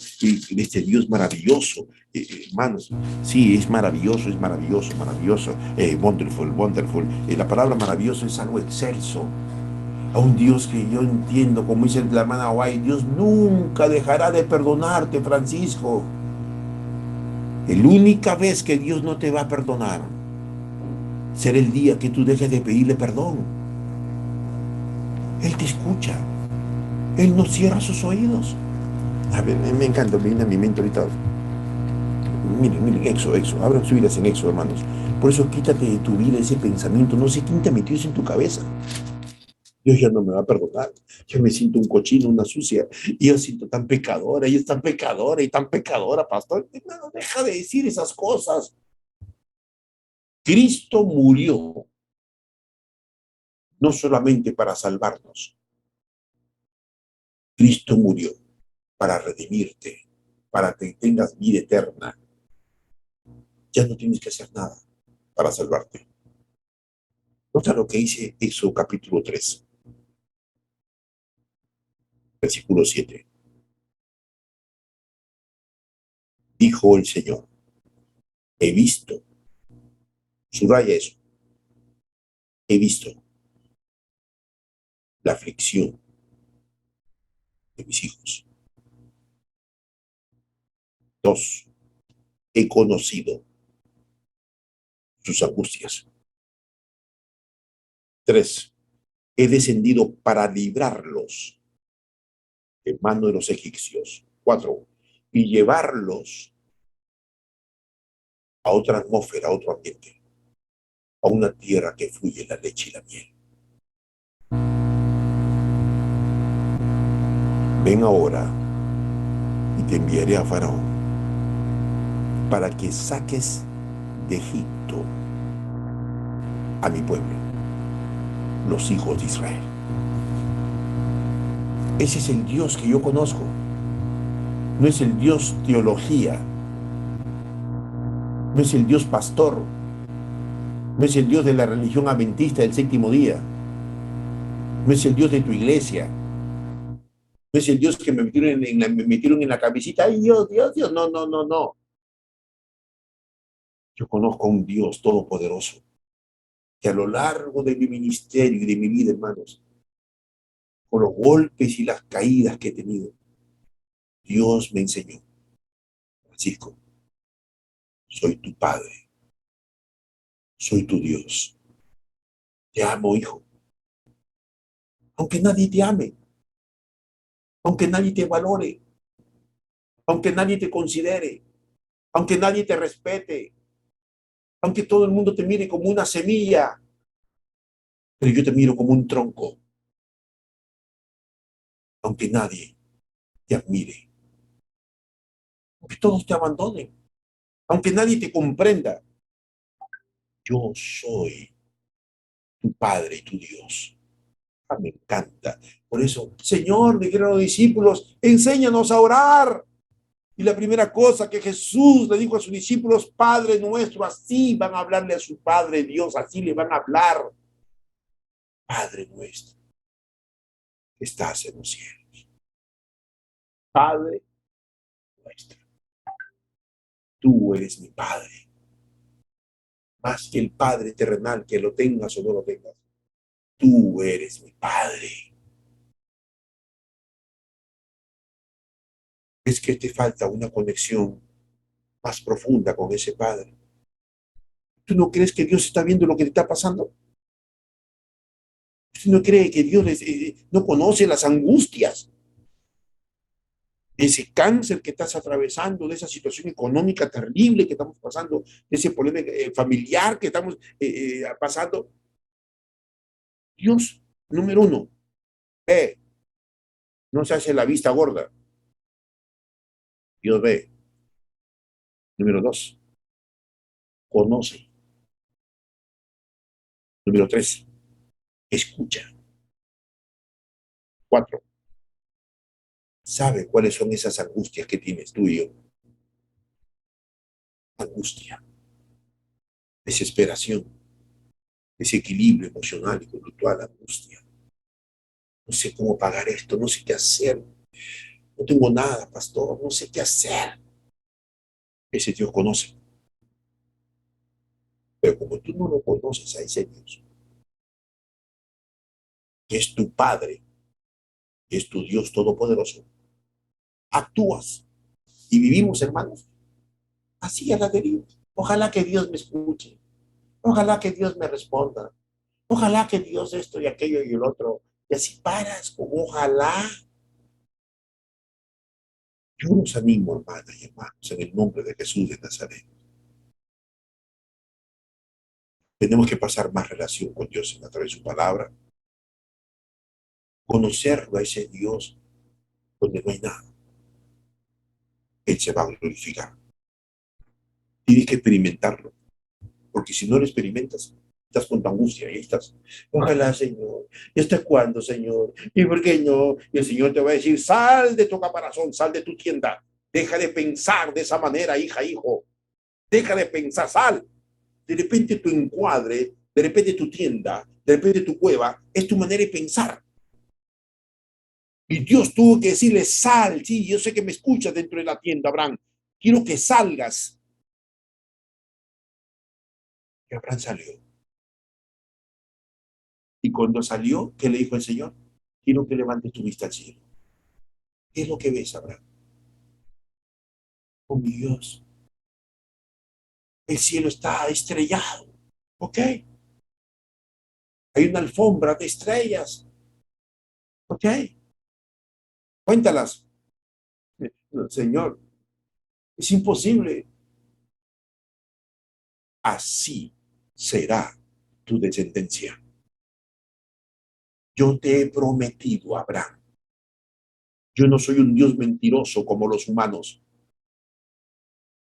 este Dios maravilloso, hermanos. Sí, es maravilloso, maravilloso. Wonderful, wonderful. La palabra maravilloso es algo excelso. A un Dios que yo entiendo, como dice la hermana White, Dios nunca dejará de perdonarte, Francisco. La única vez que Dios no te va a perdonar será el día que tú dejes de pedirle perdón. Él te escucha. Él no cierra sus oídos. A ver, me encanta, me viene a mi mente ahorita. Miren, Éxodo, abran sus vidas en Éxodo, hermanos. Por eso quítate de tu vida ese pensamiento, no sé quién te metió eso en tu cabeza. Dios ya no me va a perdonar, yo me siento un cochino, una sucia, y yo siento tan pecadora, y es tan pecadora, y tan pecadora, pastor. No, deja de decir esas cosas. Cristo murió no solamente para salvarnos, Cristo murió para redimirte, para que tengas vida eterna. Ya no tienes que hacer nada para salvarte. Nota lo que dice Éxodo capítulo 3, versículo 7. Dijo el Señor, he visto, subraya eso, he visto la aflicción de mis hijos. 2, he conocido sus angustias. 3, he descendido para librarlos de mano de los egipcios. 4, y llevarlos a otra atmósfera, a otro ambiente, a una tierra que fluye la leche y la miel. Ven ahora y te enviaré a Faraón para que saques de Egipto a mi pueblo, los hijos de Israel. Ese es el Dios que yo conozco. No es el Dios teología, no es el Dios pastor, no es el Dios de la religión adventista del séptimo día, no es el Dios de tu iglesia, no es el Dios que me metieron en la cabecita. Ay, Dios, no. Yo conozco a un Dios todopoderoso que a lo largo de mi ministerio y de mi vida, hermanos, con los golpes y las caídas que he tenido, Dios me enseñó, Francisco, soy tu Padre, soy tu Dios. Te amo, hijo. Aunque nadie te ame, aunque nadie te valore, aunque nadie te considere, aunque nadie te respete, aunque todo el mundo te mire como una semilla, pero yo te miro como un tronco, aunque nadie te admire, aunque todos te abandonen, aunque nadie te comprenda, yo soy tu Padre y tu Dios. Ah, me encanta. Por eso, Señor, dijeron los discípulos, enséñanos a orar. Y la primera cosa que Jesús le dijo a sus discípulos, Padre nuestro, así van a hablarle a su Padre Dios, así le van a hablar. Padre nuestro, que estás en los cielos. Padre nuestro, tú eres mi Padre. Más que el Padre terrenal, que lo tengas o no lo tengas. Tú eres mi Padre. Es que te falta una conexión más profunda con ese Padre. ¿Tú no crees que Dios está viendo lo que te está pasando? ¿Usted no cree que Dios no conoce las angustias? Ese cáncer que estás atravesando, de esa situación económica terrible que estamos pasando, de ese problema familiar que estamos pasando. Dios, número uno, no se hace la vista gorda. Dios ve. Número 2, conoce. Número 3, escucha. 4, sabe cuáles son esas angustias que tienes tú y yo. Angustia, desesperación, desequilibrio emocional y conductual, angustia. No sé cómo pagar esto, no sé qué hacer. No tengo nada, pastor, no sé qué hacer. Ese Dios conoce. Pero como tú no lo conoces a ese Dios, que es tu Padre, que es tu Dios todopoderoso, actúas y vivimos, hermanos, así a la deriva. Ojalá que Dios me escuche. Ojalá que Dios me responda. Ojalá que Dios esto y aquello y el otro. Y así paras con ojalá. Yo los animo, hermanas y hermanos, en el nombre de Jesús de Nazaret. Tenemos que pasar más relación con Dios a través de su palabra. Conocerlo a ese Dios donde no hay nada. Él se va a glorificar. Tienes que experimentarlo. Porque si no lo experimentas, estás con tu angustia y ahí estás. Ojalá, Señor. ¿Y hasta cuándo, Señor? ¿Y por qué no? Y el Señor te va a decir, sal de tu caparazón, sal de tu tienda. Deja de pensar de esa manera, hija, hijo. Deja de pensar, sal. De repente tu encuadre, de repente tu tienda, de repente tu cueva, es tu manera de pensar. Y Dios tuvo que decirle, sal. Sí, yo sé que me escuchas dentro de la tienda, Abraham. Quiero que salgas. Y Abraham salió. Y cuando salió, ¿qué le dijo el Señor? Quiero que levantes tu vista al cielo. ¿Qué es lo que ves, Abraham? Oh, mi Dios, el cielo está estrellado, ¿ok? Hay una alfombra de estrellas, ¿ok? Cuéntalas. No, Señor, es imposible. Así será tu descendencia. Yo te he prometido, Abraham. Yo no soy un Dios mentiroso como los humanos.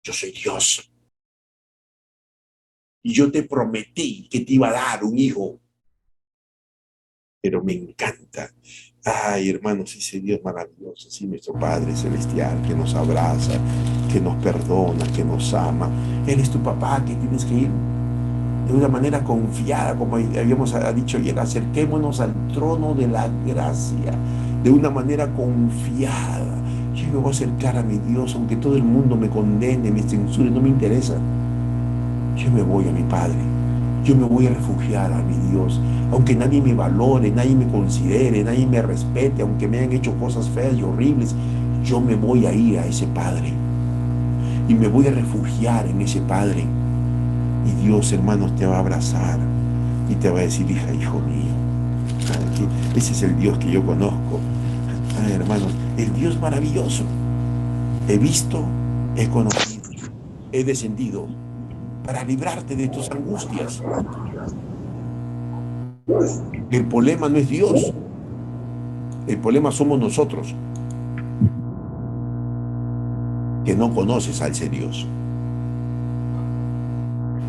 Yo soy Dios. Y yo te prometí que te iba a dar un hijo. Pero me encanta. Ay, hermanos, ese Dios maravilloso, sí, nuestro Padre Celestial, que nos abraza, que nos perdona, que nos ama. Él es tu papá, que tienes que ir de una manera confiada, como habíamos dicho ayer, acerquémonos al trono de la gracia, de una manera confiada. Yo me voy a acercar a mi Dios, aunque todo el mundo me condene, me censure, no me interesa. Yo me voy a mi Padre. Yo me voy a refugiar a mi Dios, aunque nadie me valore, nadie me considere, nadie me respete, aunque me hayan hecho cosas feas y horribles, yo me voy a ir a ese Padre y me voy a refugiar en ese Padre. Y Dios, hermanos, te va a abrazar y te va a decir, hija, hijo mío. Ese es el Dios que yo conozco. Ay, hermanos, el Dios maravilloso. He visto, he conocido, he descendido para librarte de tus angustias. El problema no es Dios, el problema somos nosotros, que no conoces a ese Dios.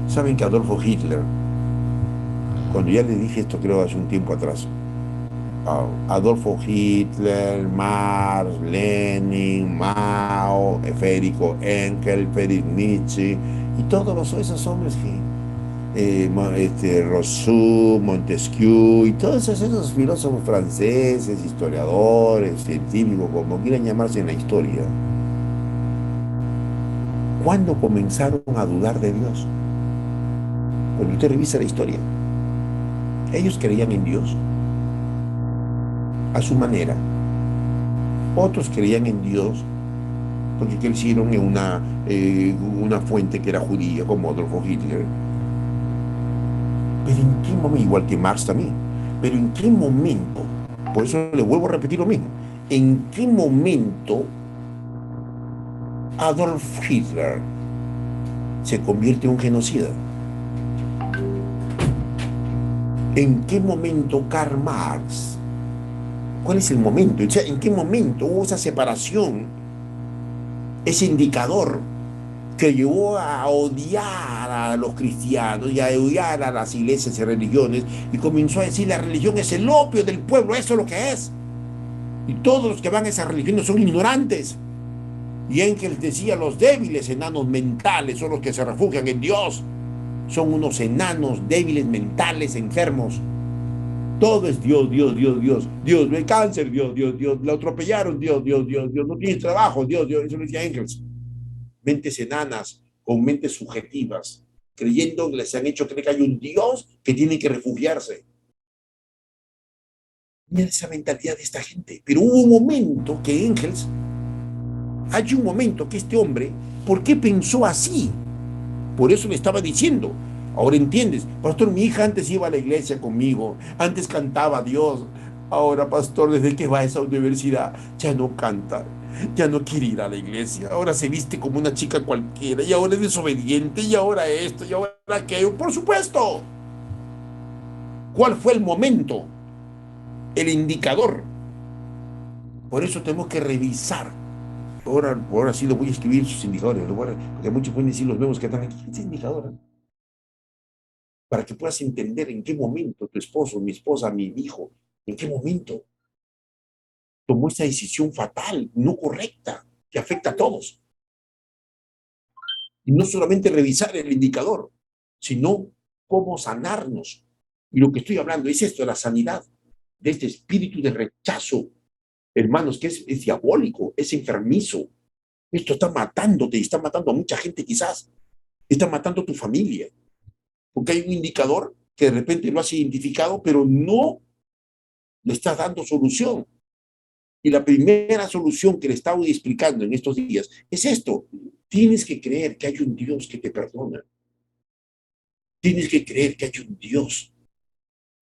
Saben que Adolfo Hitler, cuando ya le dije esto creo hace un tiempo atrás, Adolfo Hitler, Marx, Lenin, Mao, Federico Henkel, Friedrich Nietzsche y todos esos hombres que Rousseau, Montesquieu y todos esos filósofos franceses, historiadores, científicos, como quieran llamarse en la historia, ¿cuándo comenzaron a dudar de Dios? Cuando usted revisa la historia, ellos creían en Dios a su manera. Otros creían en Dios porque crecieron en una fuente que era judía, como Adolfo Hitler. Pero ¿en qué momento? Igual que Marx también. Pero ¿en qué momento? Por eso le vuelvo a repetir lo mismo. ¿En qué momento Adolf Hitler se convierte en un genocida? ¿En qué momento Karl Marx? ¿Cuál es el momento? O sea, ¿en qué momento hubo esa separación ese indicador que llevó a odiar a los cristianos y a odiar a las iglesias y religiones, y comenzó a decir: la religión es el opio del pueblo, eso es lo que es. Y todos los que van a esa religión son ignorantes. Y Engels decía: los débiles enanos mentales son los que se refugian en Dios. Son unos enanos débiles mentales, enfermos. Todo es Dios, Dios, Dios, Dios. Dios, ve cáncer, Dios, Dios, Dios. Lo atropellaron, Dios, Dios, Dios, Dios. No tienes trabajo, Dios, Dios. Eso lo decía Engels. Mentes enanas con mentes subjetivas, creyendo que les han hecho creer que hay un Dios que tiene que refugiarse. Mira esa mentalidad de esta gente. Pero hubo un momento que Engels, hay un momento que este hombre, ¿por qué pensó así? Por eso le estaba diciendo: ahora entiendes, pastor, mi hija antes iba a la iglesia conmigo, antes cantaba a Dios. Ahora, pastor, desde que va a esa universidad, ya no canta, ya no quiere ir a la iglesia, ahora se viste como una chica cualquiera, y ahora es desobediente, y ahora esto, y ahora aquello. Por supuesto. ¿Cuál fue el momento? El indicador. Por eso tenemos que revisar. Ahora sí lo voy a escribir sus indicadores, porque muchos pueden decir: los vemos que están aquí. ¿Qué es indicador? Para que puedas entender en qué momento tu esposo, mi esposa, mi hijo, en qué momento tomó esa decisión fatal, no correcta, que afecta a todos. Y no solamente revisar el indicador, sino cómo sanarnos. Y lo que estoy hablando es esto: la sanidad de este espíritu de rechazo, hermanos, que es diabólico, es enfermizo. Esto está matándote y está matando a mucha gente, quizás. Está matando a tu familia. Porque hay un indicador que de repente lo has identificado, pero no le estás dando solución. Y la primera solución que le estaba explicando en estos días es esto: tienes que creer que hay un Dios que te perdona. Tienes que creer que hay un Dios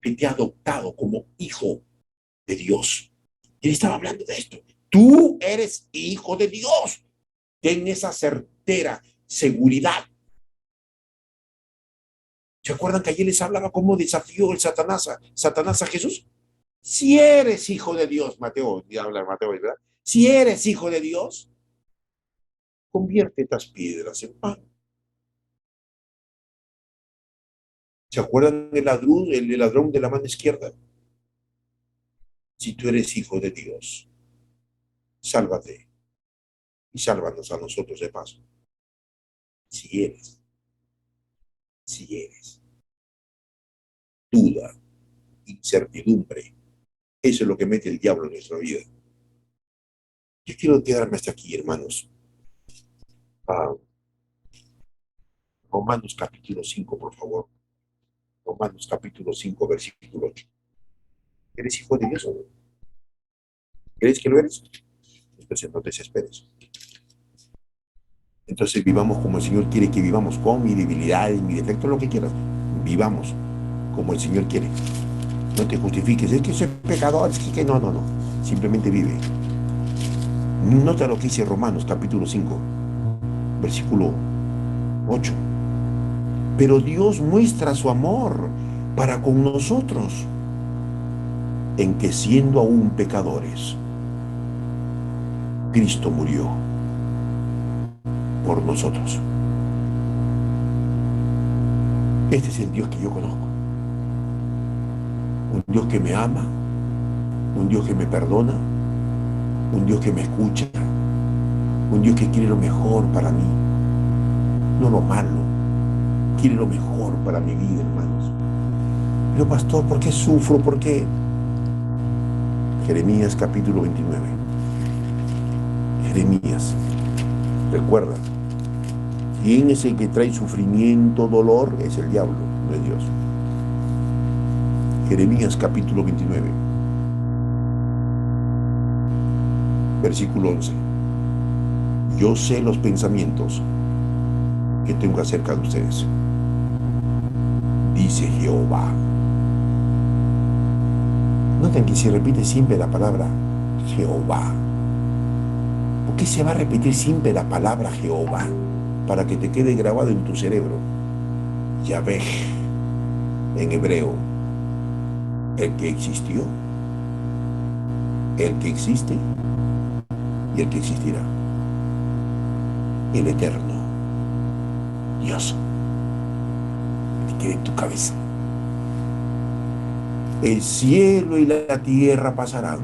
que te ha adoptado como hijo de Dios. Y él estaba hablando de esto. Tú eres hijo de Dios. Ten esa certera seguridad. ¿Se acuerdan que ayer les hablaba cómo desafió el Satanás a Jesús? Si eres hijo de Dios, Mateo, ya habla Mateo, ¿verdad? Si eres hijo de Dios, convierte estas piedras en pan. ¿Se acuerdan del ladrón de la mano izquierda? Si tú eres hijo de Dios, sálvate y sálvanos a nosotros de paso. Si eres, duda, incertidumbre, eso es lo que mete el diablo en nuestra vida. Yo quiero quedarme hasta aquí, hermanos. Romanos capítulo 5, por favor. Romanos capítulo 5, versículo 8. ¿Eres hijo de Dios o no? ¿Crees que lo eres? Entonces no te desesperes. Entonces vivamos como el Señor quiere que vivamos, con mi debilidad, mi defecto, lo que quieras. Vivamos como el Señor quiere. No te justifiques, es que soy pecador, es que no. Simplemente vive. Nota lo que dice Romanos capítulo 5, versículo 8. Pero Dios muestra su amor para con nosotros, en que siendo aún pecadores, Cristo murió por nosotros. Este es el Dios que yo conozco. Un Dios que me ama, un Dios que me perdona, un Dios que me escucha, un Dios que quiere lo mejor para mí, no lo malo, quiere lo mejor para mi vida, hermanos. Pero pastor, ¿por qué sufro? ¿Por qué? Jeremías capítulo 29. Jeremías, recuerda, ¿quién es el que trae sufrimiento, dolor? Es el diablo, no es Dios. Jeremías capítulo 29, versículo 11. Yo sé los pensamientos que tengo acerca de ustedes, dice Jehová. Noten que se repite siempre la palabra Jehová. ¿Por qué se va a repetir siempre la palabra Jehová? Para que te quede grabado en tu cerebro. Yahvé, en hebreo, el que existió, el que existe y el que existirá. el eterno Dios que quede en tu cabeza. El cielo y la tierra pasarán,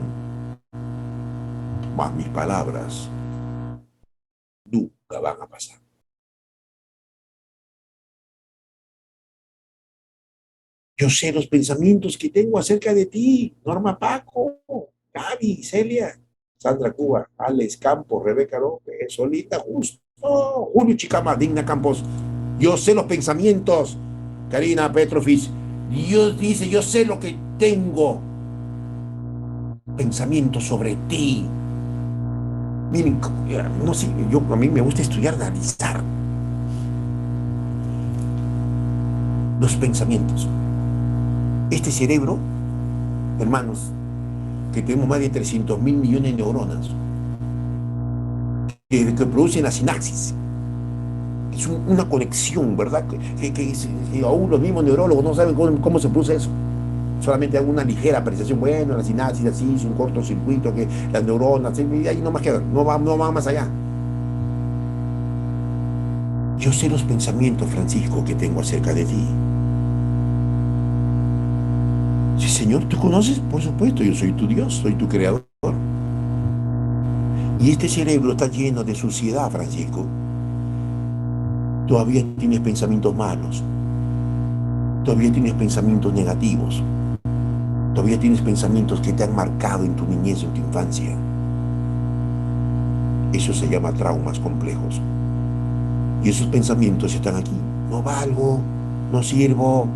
mas mis palabras nunca van a pasar. Yo sé los pensamientos que tengo acerca de ti, Norma Paco, Gaby, Celia, Sandra Cuba, Alex Campos, Rebeca López, Solita Justo, Julio Chicama, Digna Campos. Yo sé los pensamientos, Karina Petrofis. Dios dice, yo sé lo que tengo. Pensamientos sobre ti. Miren, no sé, a mí me gusta estudiar, analizar los pensamientos. Este cerebro, hermanos, que tenemos más de 300.000 millones de neuronas, que producen la sinapsis. Es una conexión, ¿verdad? Que aún los mismos neurólogos no saben cómo se produce eso. Solamente hago una ligera apreciación, bueno, la sinapsis así, es un cortocircuito, que las neuronas, y ahí no más quedan, no va más allá. Yo sé los pensamientos, Francisco, que tengo acerca de ti. Sí, Señor, ¿tú conoces? Por supuesto, yo soy tu Dios, soy tu creador. Y este cerebro está lleno de suciedad, Francisco. Todavía tienes pensamientos malos. Todavía tienes pensamientos negativos. Todavía tienes pensamientos que te han marcado en tu niñez, en tu infancia. Eso se llama traumas complejos. Y esos pensamientos están aquí. No valgo, no sirvo,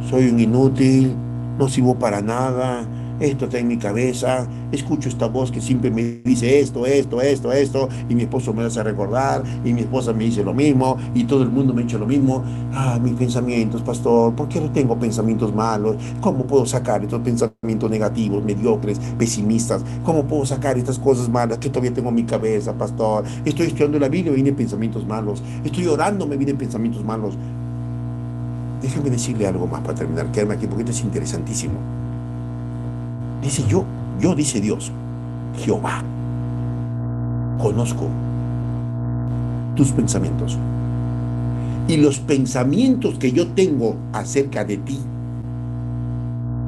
soy un inútil, no sirvo para nada, esto está en mi cabeza, escucho esta voz que siempre me dice esto, y mi esposo me hace recordar, y mi esposa me dice lo mismo, y todo el mundo me dice lo mismo. Ah, mis pensamientos, pastor, ¿por qué no tengo pensamientos malos? ¿Cómo puedo sacar estos pensamientos negativos, mediocres, pesimistas? ¿Cómo puedo sacar estas cosas malas que todavía tengo en mi cabeza, pastor? Estoy estudiando la Biblia y me vienen pensamientos malos. Estoy orando, me vienen pensamientos malos. Déjame decirle algo más para terminar, quédame aquí porque esto es interesantísimo. Dice dice Dios, Jehová, conozco tus pensamientos. Y los pensamientos que yo tengo acerca de ti,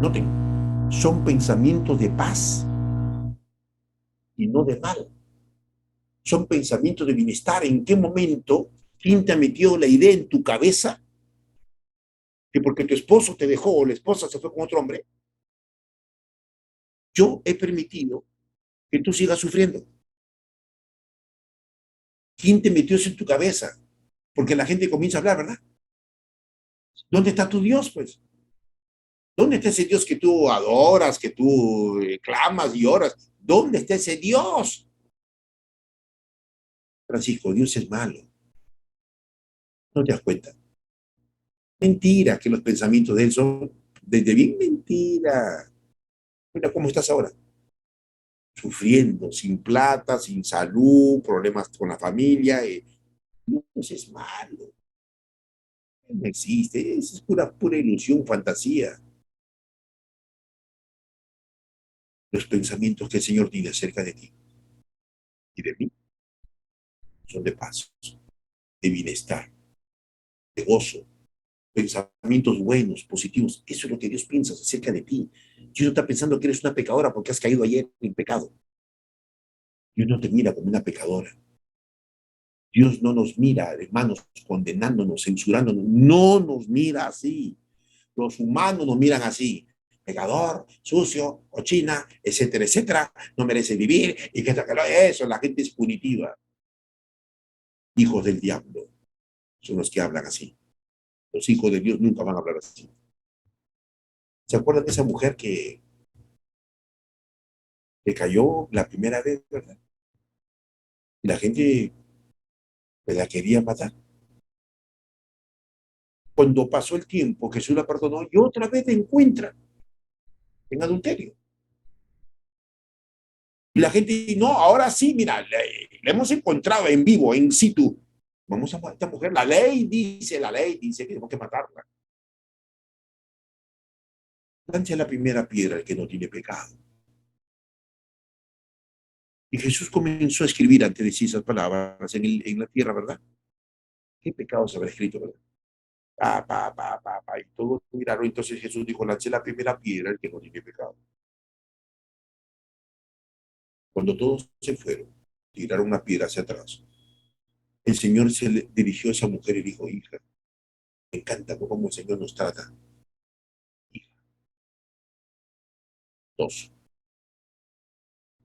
noten, son pensamientos de paz y no de mal. Son pensamientos de bienestar. ¿En qué momento quién te ha metido la idea en tu cabeza que porque tu esposo te dejó o la esposa se fue con otro hombre, yo he permitido que tú sigas sufriendo? ¿Quién te metió eso en tu cabeza? Porque la gente comienza a hablar, ¿verdad? ¿Dónde está tu Dios, pues? ¿Dónde está ese Dios que tú adoras, que tú clamas y oras? ¿Dónde está ese Dios? Francisco, Dios es malo. ¿No te das cuenta? Mentira, que los pensamientos de él son desde bien mentira. Mira cómo estás ahora. Sufriendo, sin plata, sin salud, problemas con la familia. Dios es malo. No existe. Es pura ilusión, fantasía. Los pensamientos que el Señor tiene acerca de ti y de mí son de paz, de bienestar, de gozo, pensamientos buenos, positivos. Eso es lo que Dios piensa acerca de ti. Dios no está pensando que eres una pecadora porque has caído ayer en pecado. Dios no te mira como una pecadora. Dios no nos mira, hermanos, condenándonos, censurándonos. No nos mira así. Los humanos nos miran así. Pecador, sucio, cochina, etcétera, etcétera. No merece vivir. Y que eso, la gente es punitiva. Hijos del diablo son los que hablan así. Los hijos de Dios nunca van a hablar así. ¿Se acuerdan de esa mujer que cayó la primera vez, verdad? Y la gente la quería matar. Cuando pasó el tiempo, Jesús la perdonó y otra vez la encuentra en adulterio. Y la gente, no, ahora sí, mira, la hemos encontrado en vivo, en situ. Vamos a matar a esta mujer. La ley dice que tenemos que matarla. Lanza la primera piedra el que no tiene pecado. Y Jesús comenzó a escribir antes de decir esas palabras en la tierra, ¿verdad? ¿Qué pecados habrá escrito, verdad? Y todos miraron. Entonces Jesús dijo, lancé la primera piedra, el que no tiene pecado. Cuando todos se fueron, tiraron una piedra hacia atrás. El Señor se le dirigió a esa mujer y dijo, hija, me encanta cómo el Señor nos trata. Hija, dos,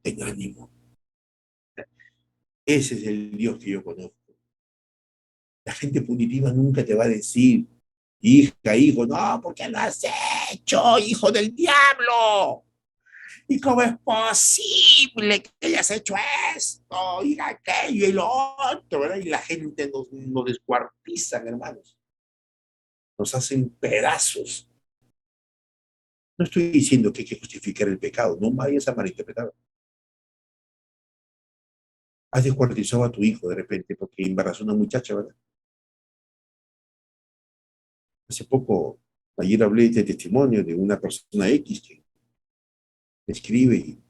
ten ánimo. Ese es el Dios que yo conozco. La gente punitiva nunca te va a decir, hija, hijo, no, porque lo has hecho, hijo del diablo. ¿Y cómo es posible que hayas hecho esto, y aquello y lo otro, ¿verdad? Y la gente nos descuartiza, hermanos. Nos hacen pedazos. No estoy diciendo que hay que justificar el pecado, no vayas a malinterpretar. Has descuartizado a tu hijo de repente porque embarazó a una muchacha, ¿verdad? Hace poco, ayer hablé de testimonio de una persona X que me escribe y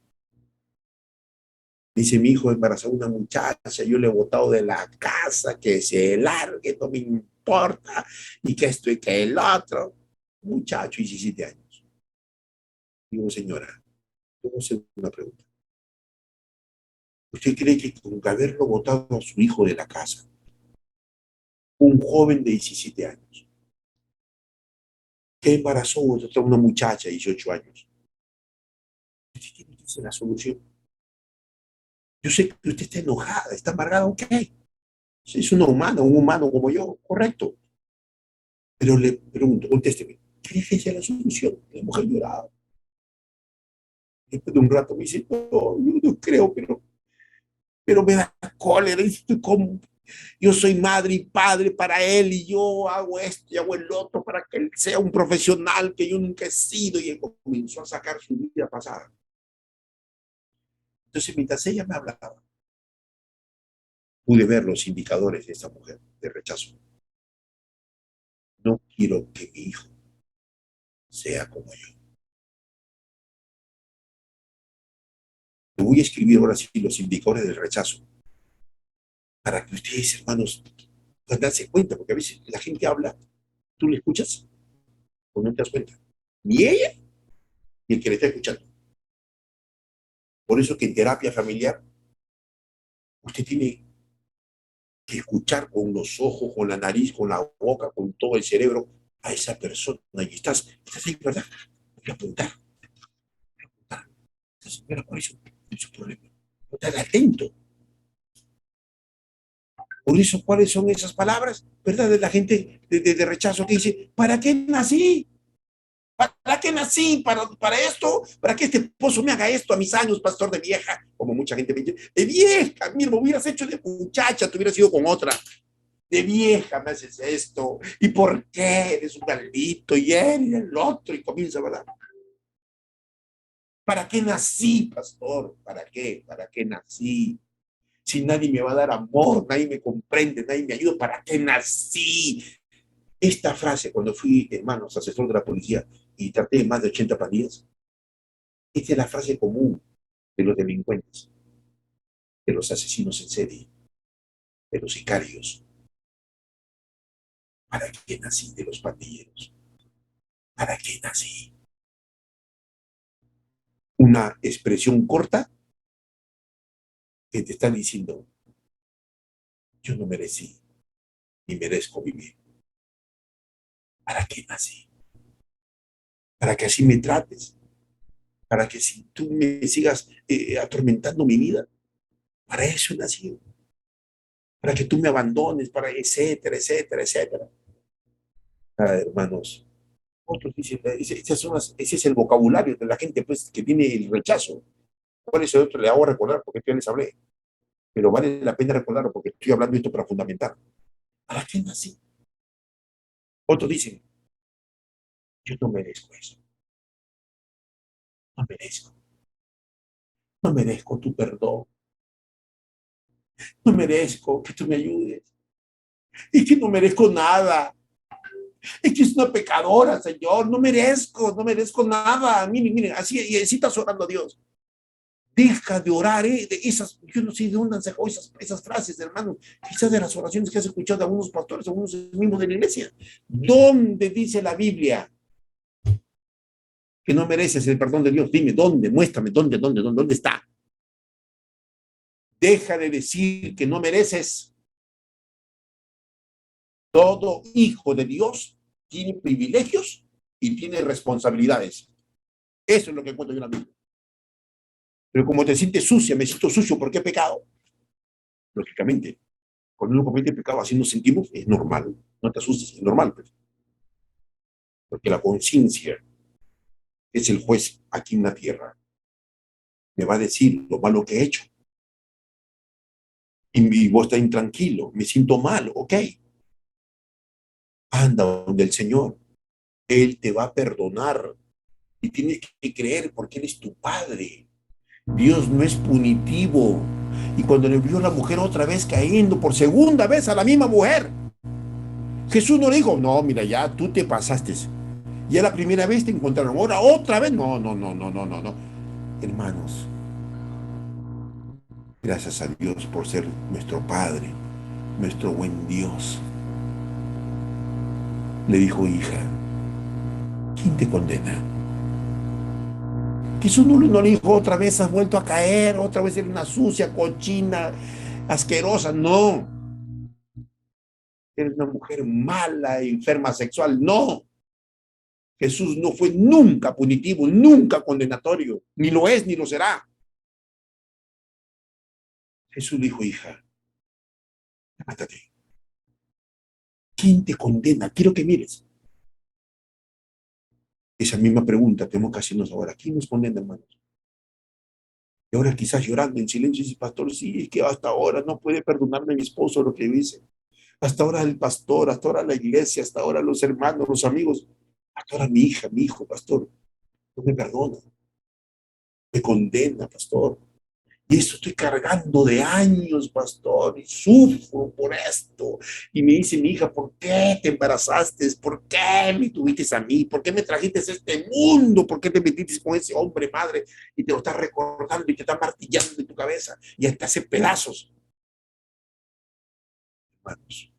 dice, mi hijo embarazó a una muchacha, yo le he botado de la casa, que se largue, no me importa, y que esto y que el otro. Muchacho, 17 años. Digo, señora, tengo una pregunta. ¿Usted cree que con haberlo botado a su hijo de la casa, un joven de 17 años, que embarazó a una muchacha de 18 años, usted tiene que ser la solución? Yo sé que usted está enojada, está amargada, ok. Es una humana, un humano como yo, correcto. Pero le pregunto, contésteme, ¿qué es esa la solución? La mujer lloraba. Después de un rato me dice, no, yo no creo, pero me da cólera. Y dice, ¿cómo? Yo soy madre y padre para él y yo hago esto y hago el otro para que él sea un profesional que yo nunca he sido. Y él comenzó a sacar su vida pasada. Entonces, mientras ella me hablaba, pude ver los indicadores de esta mujer de rechazo. No quiero que mi hijo sea como yo. Le voy a escribir ahora sí los indicadores del rechazo para que ustedes, hermanos, puedan darse cuenta, porque a veces la gente habla, tú le escuchas o no te das cuenta. Ni ella, ni el que le está escuchando. Por eso que en terapia familiar, usted tiene que escuchar con los ojos, con la nariz, con la boca, con todo el cerebro a esa persona. Y estás ahí, ¿verdad? Voy a apuntar. Señora, ¿cuál es su problema? Estar atento. Por eso, ¿cuáles son esas palabras? ¿Verdad? De la gente de rechazo que dice, ¿para qué nací? ¿Para qué nací? ¿Para esto? ¿Para que este esposo me haga esto a mis años, pastor de vieja? Como mucha gente me dice, de vieja, mira, me hubieras hecho de muchacha, te hubieras ido con otra. De vieja me haces esto. ¿Y por qué? Eres un maldito, y él y el otro, y comienza, ¿verdad? ¿Para qué nací, pastor? ¿Para qué? ¿Para qué nací? Si nadie me va a dar amor, nadie me comprende, nadie me ayuda, ¿para qué nací? Esta frase, cuando fui, hermanos, asesor de la policía y traté más de 80 pandillas, esta es la frase común de los delincuentes, de los asesinos en serie, de los sicarios. ¿Para qué nací? De los pandilleros. ¿Para qué nací? Una expresión corta que te está diciendo, yo no merecí, ni merezco vivir. ¿Para qué nací? Para que así me trates, para que si tú me sigas atormentando mi vida, para eso nací, para que tú me abandones, para etcétera, etcétera, etcétera. Hermanos, otros dicen, ese es el vocabulario de la gente pues, que tiene el rechazo. ¿Cuál es el otro? Le hago recordar porque yo les hablé, pero vale la pena recordarlo porque estoy hablando esto para fundamentar. ¿Para qué nací? Otros dicen, yo no merezco eso, no merezco, no merezco tu perdón, no merezco que tú me ayudes, es que no merezco nada, es que es una pecadora, Señor, no merezco nada. Miren, así, y así estás orando a Dios. Deja de orar, yo no sé de dónde han sacado esas frases, hermano, quizás de las oraciones que has escuchado de algunos pastores, algunos miembros de la iglesia. ¿Dónde dice la Biblia que no mereces el perdón de Dios? Dime, ¿dónde? Muéstrame, ¿dónde está? Deja de decir que no mereces. Todo hijo de Dios tiene privilegios y tiene responsabilidades. Eso es lo que encuentro yo en la Biblia. Pero como te sientes sucia, me siento sucio, ¿por qué he pecado? Lógicamente, cuando uno comete pecado así nos sentimos, es normal. No te asustes, es normal. Pues. Porque la conciencia es el juez aquí en la tierra. Me va a decir lo malo que he hecho. Y vos estás intranquilo, me siento mal, ok. Anda donde el Señor. Él te va a perdonar. Y tienes que creer porque Él es tu Padre. Dios no es punitivo. Y cuando le vio a la mujer otra vez cayendo por segunda vez a la misma mujer, Jesús no le dijo, no, mira, ya tú te pasaste. Ya la primera vez te encontraron, ahora otra vez. No. Hermanos, gracias a Dios por ser nuestro Padre, nuestro buen Dios. Le dijo, hija, ¿quién te condena? Jesús no le dijo, otra vez has vuelto a caer, otra vez eres una sucia, cochina, asquerosa. No, eres una mujer mala, enferma sexual. No, Jesús no fue nunca punitivo, nunca condenatorio, ni lo es, ni lo será. Jesús dijo, hija, levántate. ¿Quién te condena? Quiero que mires. Esa misma pregunta tenemos que hacernos ahora. ¿Quién nos condena, hermanos? Y ahora quizás llorando en silencio dice, pastor, sí, es que hasta ahora no puede perdonarme mi esposo lo que dice. Hasta ahora el pastor, hasta ahora la iglesia, hasta ahora los hermanos, los amigos. Hasta ahora mi hija, mi hijo, pastor, no me perdona. Me condena, pastor. Y eso estoy cargando de años, pastor, y sufro por esto. Y me dice mi hija, ¿por qué te embarazaste? ¿Por qué me tuviste a mí? ¿Por qué me trajiste a este mundo? ¿Por qué te metiste con ese hombre, madre? Y te lo estás recordando y te está martillando en tu cabeza y hasta hace pedazos. Hermanos,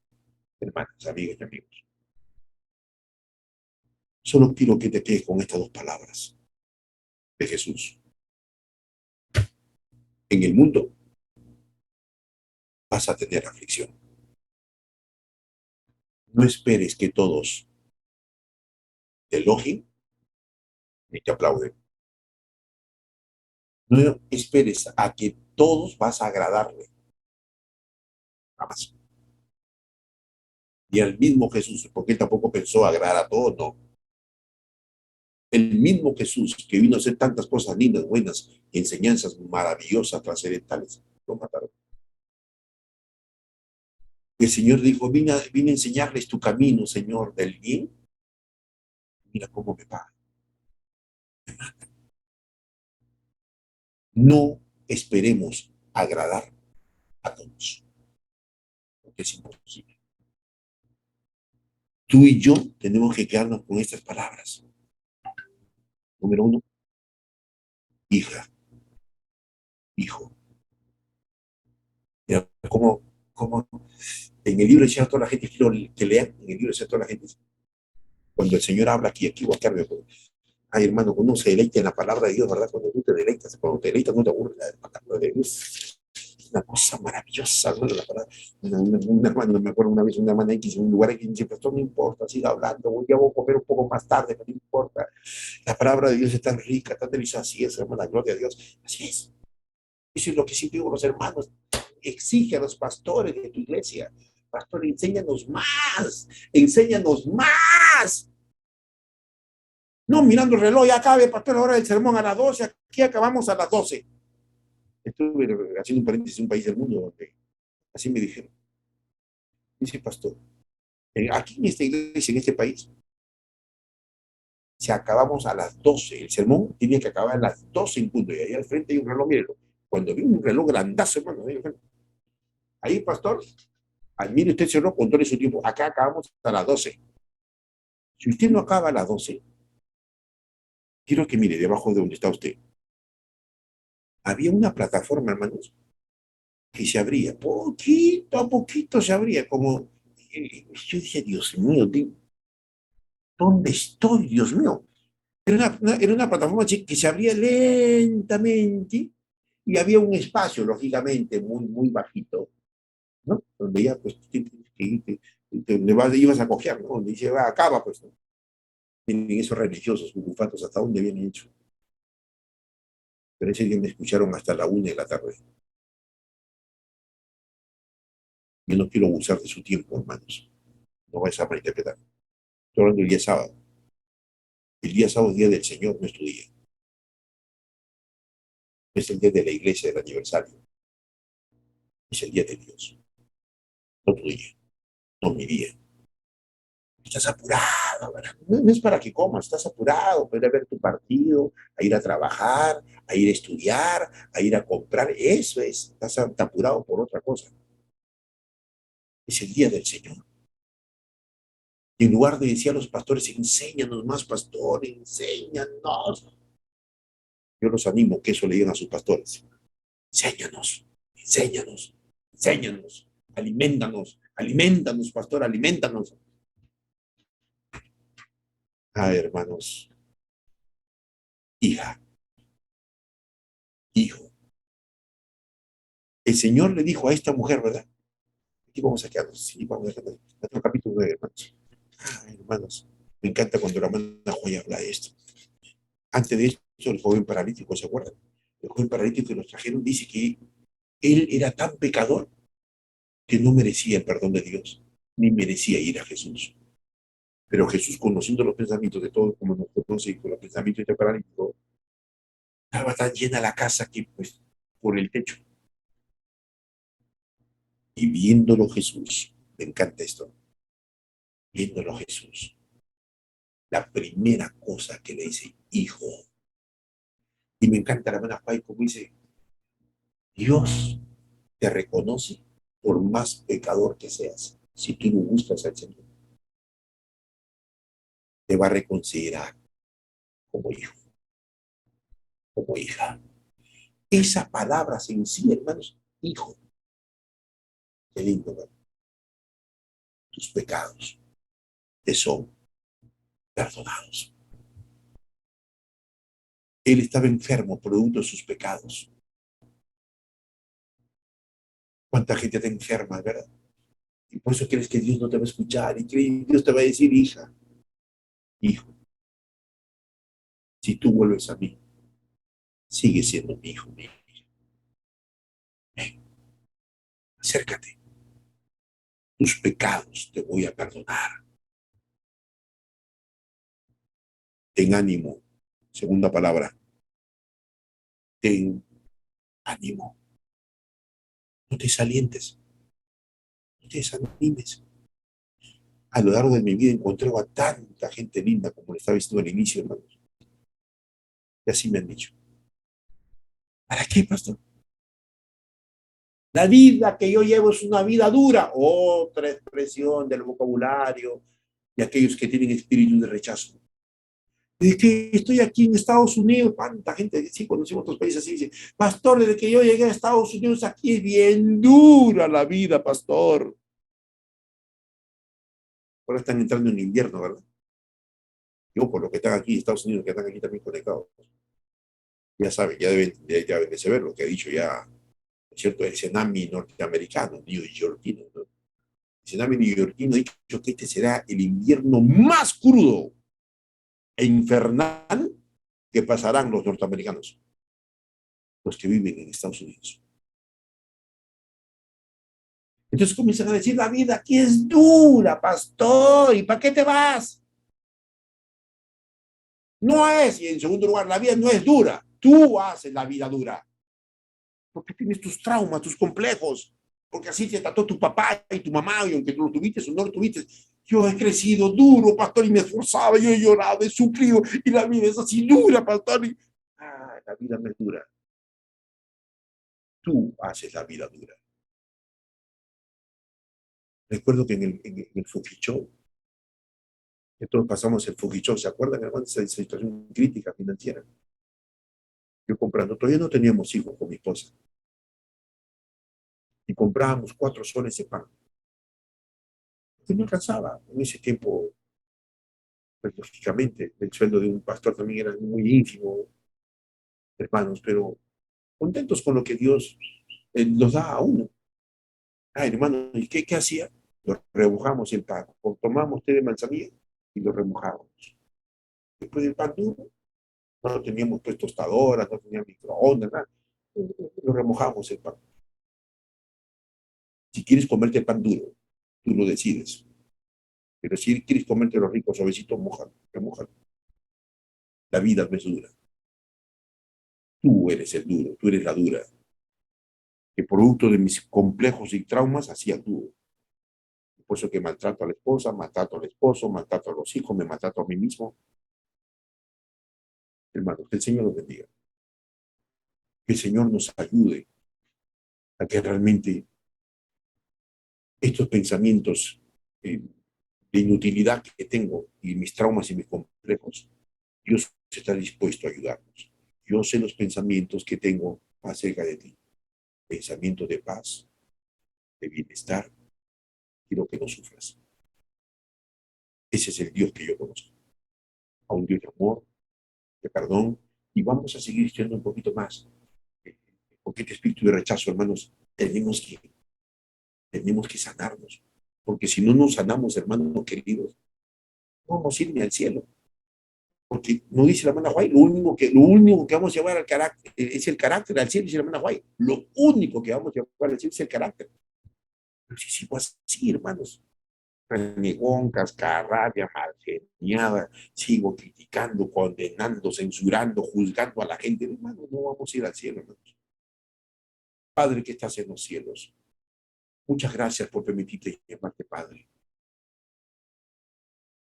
hermanas, amigas y amigos, solo quiero que te quedes con estas dos palabras de Jesús. En el mundo vas a tener aflicción. No esperes que todos te elogien ni te aplauden. No esperes a que todos vas a agradarle. Jamás. Y al mismo Jesús, porque él tampoco pensó agradar a todos, no. El mismo Jesús que vino a hacer tantas cosas lindas, buenas, enseñanzas maravillosas, trascendentales, lo mataron. El Señor dijo, vine a enseñarles tu camino, Señor, del bien. Mira cómo me pagan. No esperemos agradar a todos, porque es imposible. Tú y yo tenemos que quedarnos con estas palabras. Número uno, hija, hijo. Mira, cómo en el libro de a toda la gente, quiero que lean, en el libro de a toda la gente, cuando el Señor habla aquí voy a quedarme. Ay, hermano, cuando uno se deleita en la palabra de Dios, ¿verdad? Cuando te deleitas, no te aburres la palabra de Dios. Una cosa maravillosa, ¿no? La palabra, una hermana, no me acuerdo una vez, una hermana X en un lugar que dice, pastor, no importa, siga hablando, ya voy a comer un poco más tarde, pero no importa. La palabra de Dios es tan rica, tan deliciosa, así es, hermana, gloria a Dios, así es. Eso es lo que siempre digo los hermanos, exige a los pastores de tu iglesia, pastor, enséñanos más. No, mirando el reloj, ya acabe, pastor, ahora el sermón a las 12, aquí acabamos a las 12. Estuve haciendo un paréntesis en un país del mundo donde así me dijeron. Dice, pastor, aquí en esta iglesia, en este país, si acabamos a las 12, el sermón tenía que acabar a las 12 en punto, y ahí al frente hay un reloj, mírenlo. Cuando vi un reloj grandazo, hermano, ahí, pastor, ahí, mire usted ese reloj, controle su tiempo, acá acabamos a las 12. Si usted no acaba a las 12, quiero que mire debajo de donde está usted. había una plataforma, hermanos, que se abría, poquito a poquito se abría, como, yo dije, Dios mío, ¿dónde estoy, Dios mío? Era una plataforma que se abría lentamente y había un espacio, lógicamente, muy bajito, ¿no? Donde ya, pues, ibas a coger, ¿no? Donde dice, va, acaba, pues, ¿no? Tienen esos religiosos, bufantos, ¿hasta dónde vienen hecho? Pero ese día me escucharon hasta la 1 de la tarde. Yo no quiero abusar de su tiempo, hermanos. No vais a malinterpretar. Estoy hablando del día sábado. El día sábado es día del Señor, no es tu día. No es el día de la iglesia del aniversario. Es el día de Dios, no tu día, no mi día. Estás apurado, ¿verdad? No es para que comas, estás apurado para ir a ver tu partido, a ir a trabajar, a ir a estudiar, a ir a comprar. Eso es, estás apurado por otra cosa. Es el día del Señor. Y en lugar de decir a los pastores, enséñanos más, pastor, enséñanos. Yo los animo que eso le digan a sus pastores. Enséñanos, enséñanos, enséñanos, alimentanos, alimentanos, pastor, alimentanos. Ah, hermanos, hija, hijo. El Señor le dijo a esta mujer, ¿verdad? Aquí vamos a quedarnos, sí, vamos a quedarnos. Otro capítulo 9, hermanos. Ah, hermanos, me encanta cuando la hermana Joya habla de esto. Antes de esto, el joven paralítico, ¿se acuerdan? El joven paralítico que nos trajeron dice que él era tan pecador que no merecía el perdón de Dios, ni merecía ir a Jesús. Pero Jesús, conociendo los pensamientos de todos, como nos conoce, con los pensamientos de este paralítico, estaba tan llena la casa que, pues, por el techo. Y viéndolo Jesús, me encanta esto, viéndolo Jesús, la primera cosa que le dice, hijo. Y me encanta la hermana Pai como dice, Dios te reconoce por más pecador que seas. Si tú no buscas al Señor, te va a reconsiderar como hijo, como hija. Esa palabra sencilla, hermanos, hijo, qué lindo, ¿no? Tus pecados te son perdonados. Él estaba enfermo producto de sus pecados. ¿Cuánta gente te enferma, verdad? Y por eso crees que Dios no te va a escuchar y crees que Dios te va a decir, hija, hijo, si tú vuelves a mí, sigue siendo mi hijo, mi hija. Ven, acércate. Tus pecados te voy a perdonar. Ten ánimo. Segunda palabra, ten ánimo. No te desalientes, no te desanimes. A lo largo de mi vida encontré a tanta gente linda como le estaba diciendo al inicio, hermanos. Y así me han dicho. ¿Para qué, pastor? La vida que yo llevo es una vida dura. Otra expresión del vocabulario de aquellos que tienen espíritu de rechazo. Desde que estoy aquí en Estados Unidos, cuánta gente, sí, conocemos otros países así, dice, pastor, desde que yo llegué a Estados Unidos, aquí es bien dura la vida, pastor. Ahora están entrando en invierno, ¿verdad? Yo, por lo que están aquí en Estados Unidos, que están aquí también conectados, ya saben, ya deben de saber lo que ha dicho ya, ¿no es cierto? El tsunami norteamericano, neoyorquino, ¿no? El tsunami neoyorquino ha dicho que este será el invierno más crudo e infernal que pasarán los norteamericanos, los que viven en Estados Unidos. Entonces comienzan a decir, la vida aquí es dura, pastor, ¿y para qué te vas? No es, y en segundo lugar, la vida no es dura, tú haces la vida dura, porque tienes tus traumas, tus complejos, porque así te trató tu papá y tu mamá, y aunque tú lo tuviste o no lo tuviste, yo he crecido duro, pastor, y me esforzaba, yo he llorado, he sufrido, y la vida es así dura, pastor. La vida no es dura, tú haces la vida dura. Recuerdo que en el Fujichou, que todos pasamos el Fujichou, ¿se acuerdan, hermano? Esa situación crítica financiera. Yo comprando, todavía no teníamos hijos con mi esposa, y comprábamos 4 soles de pan. Y no alcanzaba. En ese tiempo, pues, lógicamente, el sueldo de un pastor también era muy ínfimo, hermanos, pero contentos con lo que Dios nos da a uno. Ay, hermano, ¿y qué hacía? Lo remojamos el pan, o tomamos té de manzanilla y lo remojamos. Después del pan duro, no teníamos pues tostadoras, no teníamos microondas, nada. Lo remojamos el pan. Si quieres comerte el pan duro, tú lo decides. Pero si quieres comerte los ricos suavecitos, mójalo, remójalo. La vida no es dura. Tú eres el duro, tú eres la dura. Que producto de mis complejos y traumas hacía duro. Por eso que maltrato a la esposa, maltrato al esposo, maltrato a los hijos, me maltrato a mí mismo. Hermanos, que el Señor nos bendiga. Que el Señor nos ayude a que realmente estos pensamientos de inutilidad que tengo y mis traumas y mis complejos, Dios está dispuesto a ayudarnos. Yo sé los pensamientos que tengo acerca de ti. Pensamientos de paz, de bienestar, quiero que no sufras. Ese es el Dios que yo conozco. A un Dios de amor, de perdón, y vamos a seguir estudiando un poquito más. Porque este espíritu de rechazo, hermanos, tenemos que sanarnos. Porque si no nos sanamos, hermanos queridos, no vamos a ir ni al cielo. Porque no dice la hermana Guay, lo único que vamos a llevar al carácter es el carácter al cielo, dice la hermana Guay. Lo único que vamos a llevar al cielo es el carácter. Pero si sigo así, hermanos, renegón, cascarrabia, malgeniada, sigo criticando, condenando, censurando, juzgando a la gente, hermanos, no vamos a ir al cielo, hermanos. Padre que estás en los cielos, muchas gracias por permitirte llamarte Padre.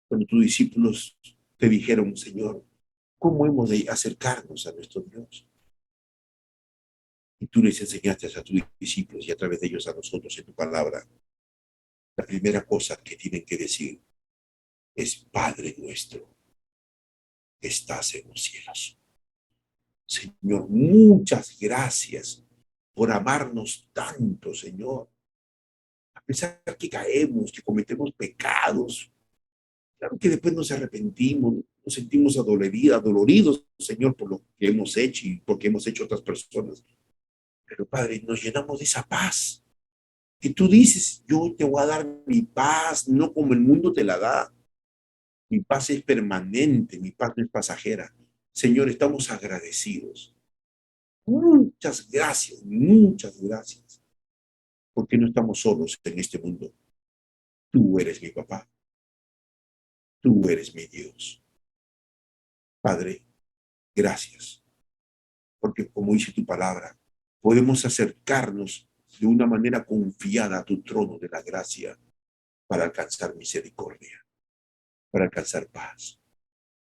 Cuando tus discípulos te dijeron, Señor, ¿cómo hemos de acercarnos a nuestro Dios? Y tú les enseñaste a tus discípulos y a través de ellos a nosotros en tu palabra. La primera cosa que tienen que decir es, Padre nuestro, que estás en los cielos. Señor, muchas gracias por amarnos tanto, Señor. A pesar que caemos, que cometemos pecados, claro que después nos arrepentimos, nos sentimos adoloridos, Señor, por lo que hemos hecho y por que hemos hecho otras personas. Pero, Padre, nos llenamos de esa paz que tú dices, yo te voy a dar mi paz, no como el mundo te la da. Mi paz es permanente, mi paz no es pasajera. Señor, estamos agradecidos. Muchas gracias, porque no estamos solos en este mundo. Tú eres mi papá, tú eres mi Dios. Padre, gracias, porque como dice tu palabra, podemos acercarnos de una manera confiada a tu trono de la gracia para alcanzar misericordia, para alcanzar paz.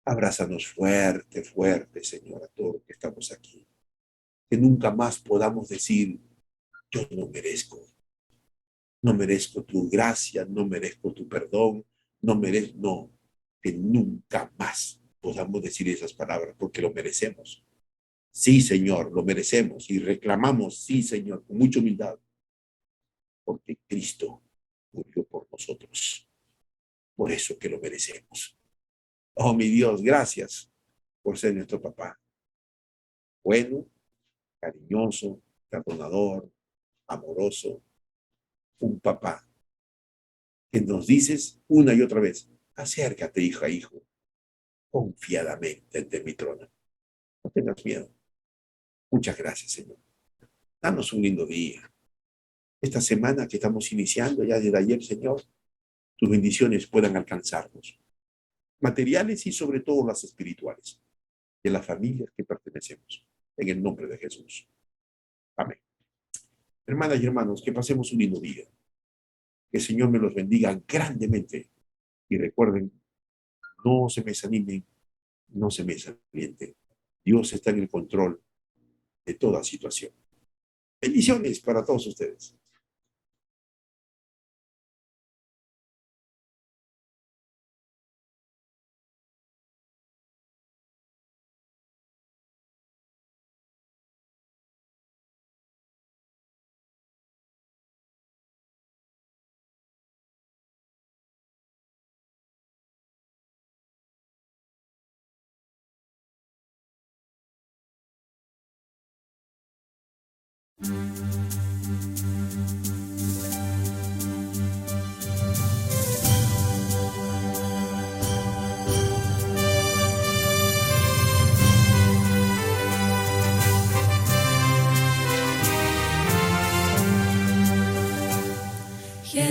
Abrázanos fuerte, fuerte, Señor, a todos los que estamos aquí. Que nunca más podamos decir, yo no merezco tu gracia, no merezco tu perdón, no, que nunca más podamos decir esas palabras porque lo merecemos. Sí, Señor, lo merecemos y reclamamos, sí, Señor, con mucha humildad, porque Cristo murió por nosotros. Por eso que lo merecemos. Oh, mi Dios, gracias por ser nuestro papá. Bueno, cariñoso, perdonador, amoroso, un papá que nos dices una y otra vez, acércate, hija, hijo, confiadamente ante mi trono. No tengas miedo. Muchas gracias, Señor. Danos un lindo día. Esta semana que estamos iniciando ya desde ayer, Señor, tus bendiciones puedan alcanzarnos, materiales y sobre todo las espirituales, de las familias que pertenecemos. En el nombre de Jesús. Amén. Hermanas y hermanos, que pasemos un lindo día. Que el Señor me los bendiga grandemente. Y recuerden, no se me desanimen, no se me desalienten. Dios está en el control de toda situación. Bendiciones para todos ustedes.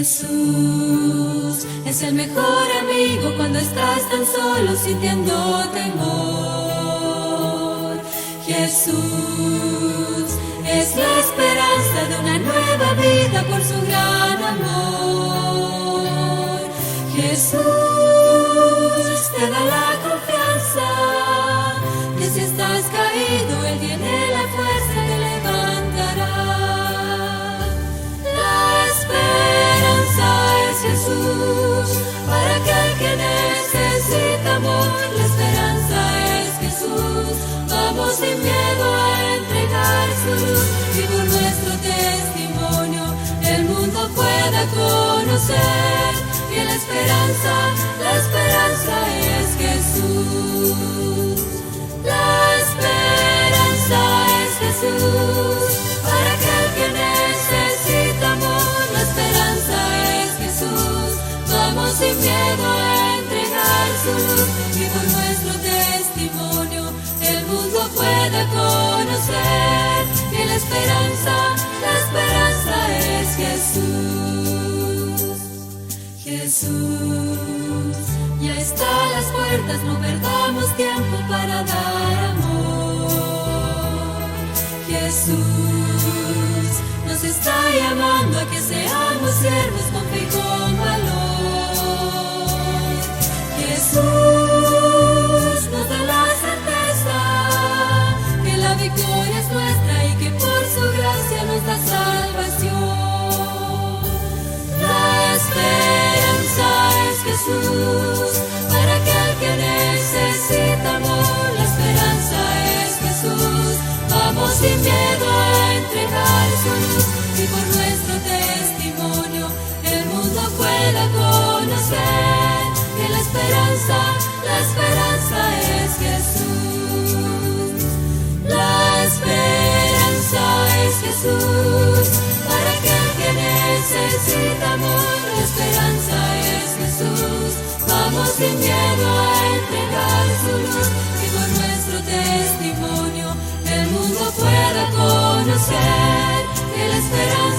Jesús es el mejor amigo cuando estás tan solo sintiendo temor. Jesús es la esperanza de una nueva vida por su gran amor. Jesús te da la confianza que si estás caído, Él tiene la fuerza que levantará. Jesús, para aquel que necesita amor, la esperanza es Jesús. Vamos sin miedo a entregar su luz y por nuestro testimonio el mundo pueda conocer que la esperanza es Jesús. La esperanza es Jesús, para aquel que necesita amor, la esperanza es Jesús. Vamos sin miedo a entregar su luz y por nuestro testimonio el mundo pueda conocer que la esperanza es Jesús. Jesús ya está a las puertas, no perdamos tiempo para dar amor. Jesús nos está llamando a que seamos siervos con fe y con valor. Jesús nos da la certeza que la victoria es nuestra y que por su gracia nos da salvación. La esperanza es Jesús, para aquel que necesita amor, la esperanza es Jesús. Vamos sin miedo a entregar su luz y por nuestro testimonio el mundo pueda conocer que la esperanza es Jesús. La esperanza es Jesús, para aquel que necesita amor, la esperanza es Jesús. Vamos sin miedo a entregar su luz y por nuestro testimonio el mundo pueda conocer que la esperanza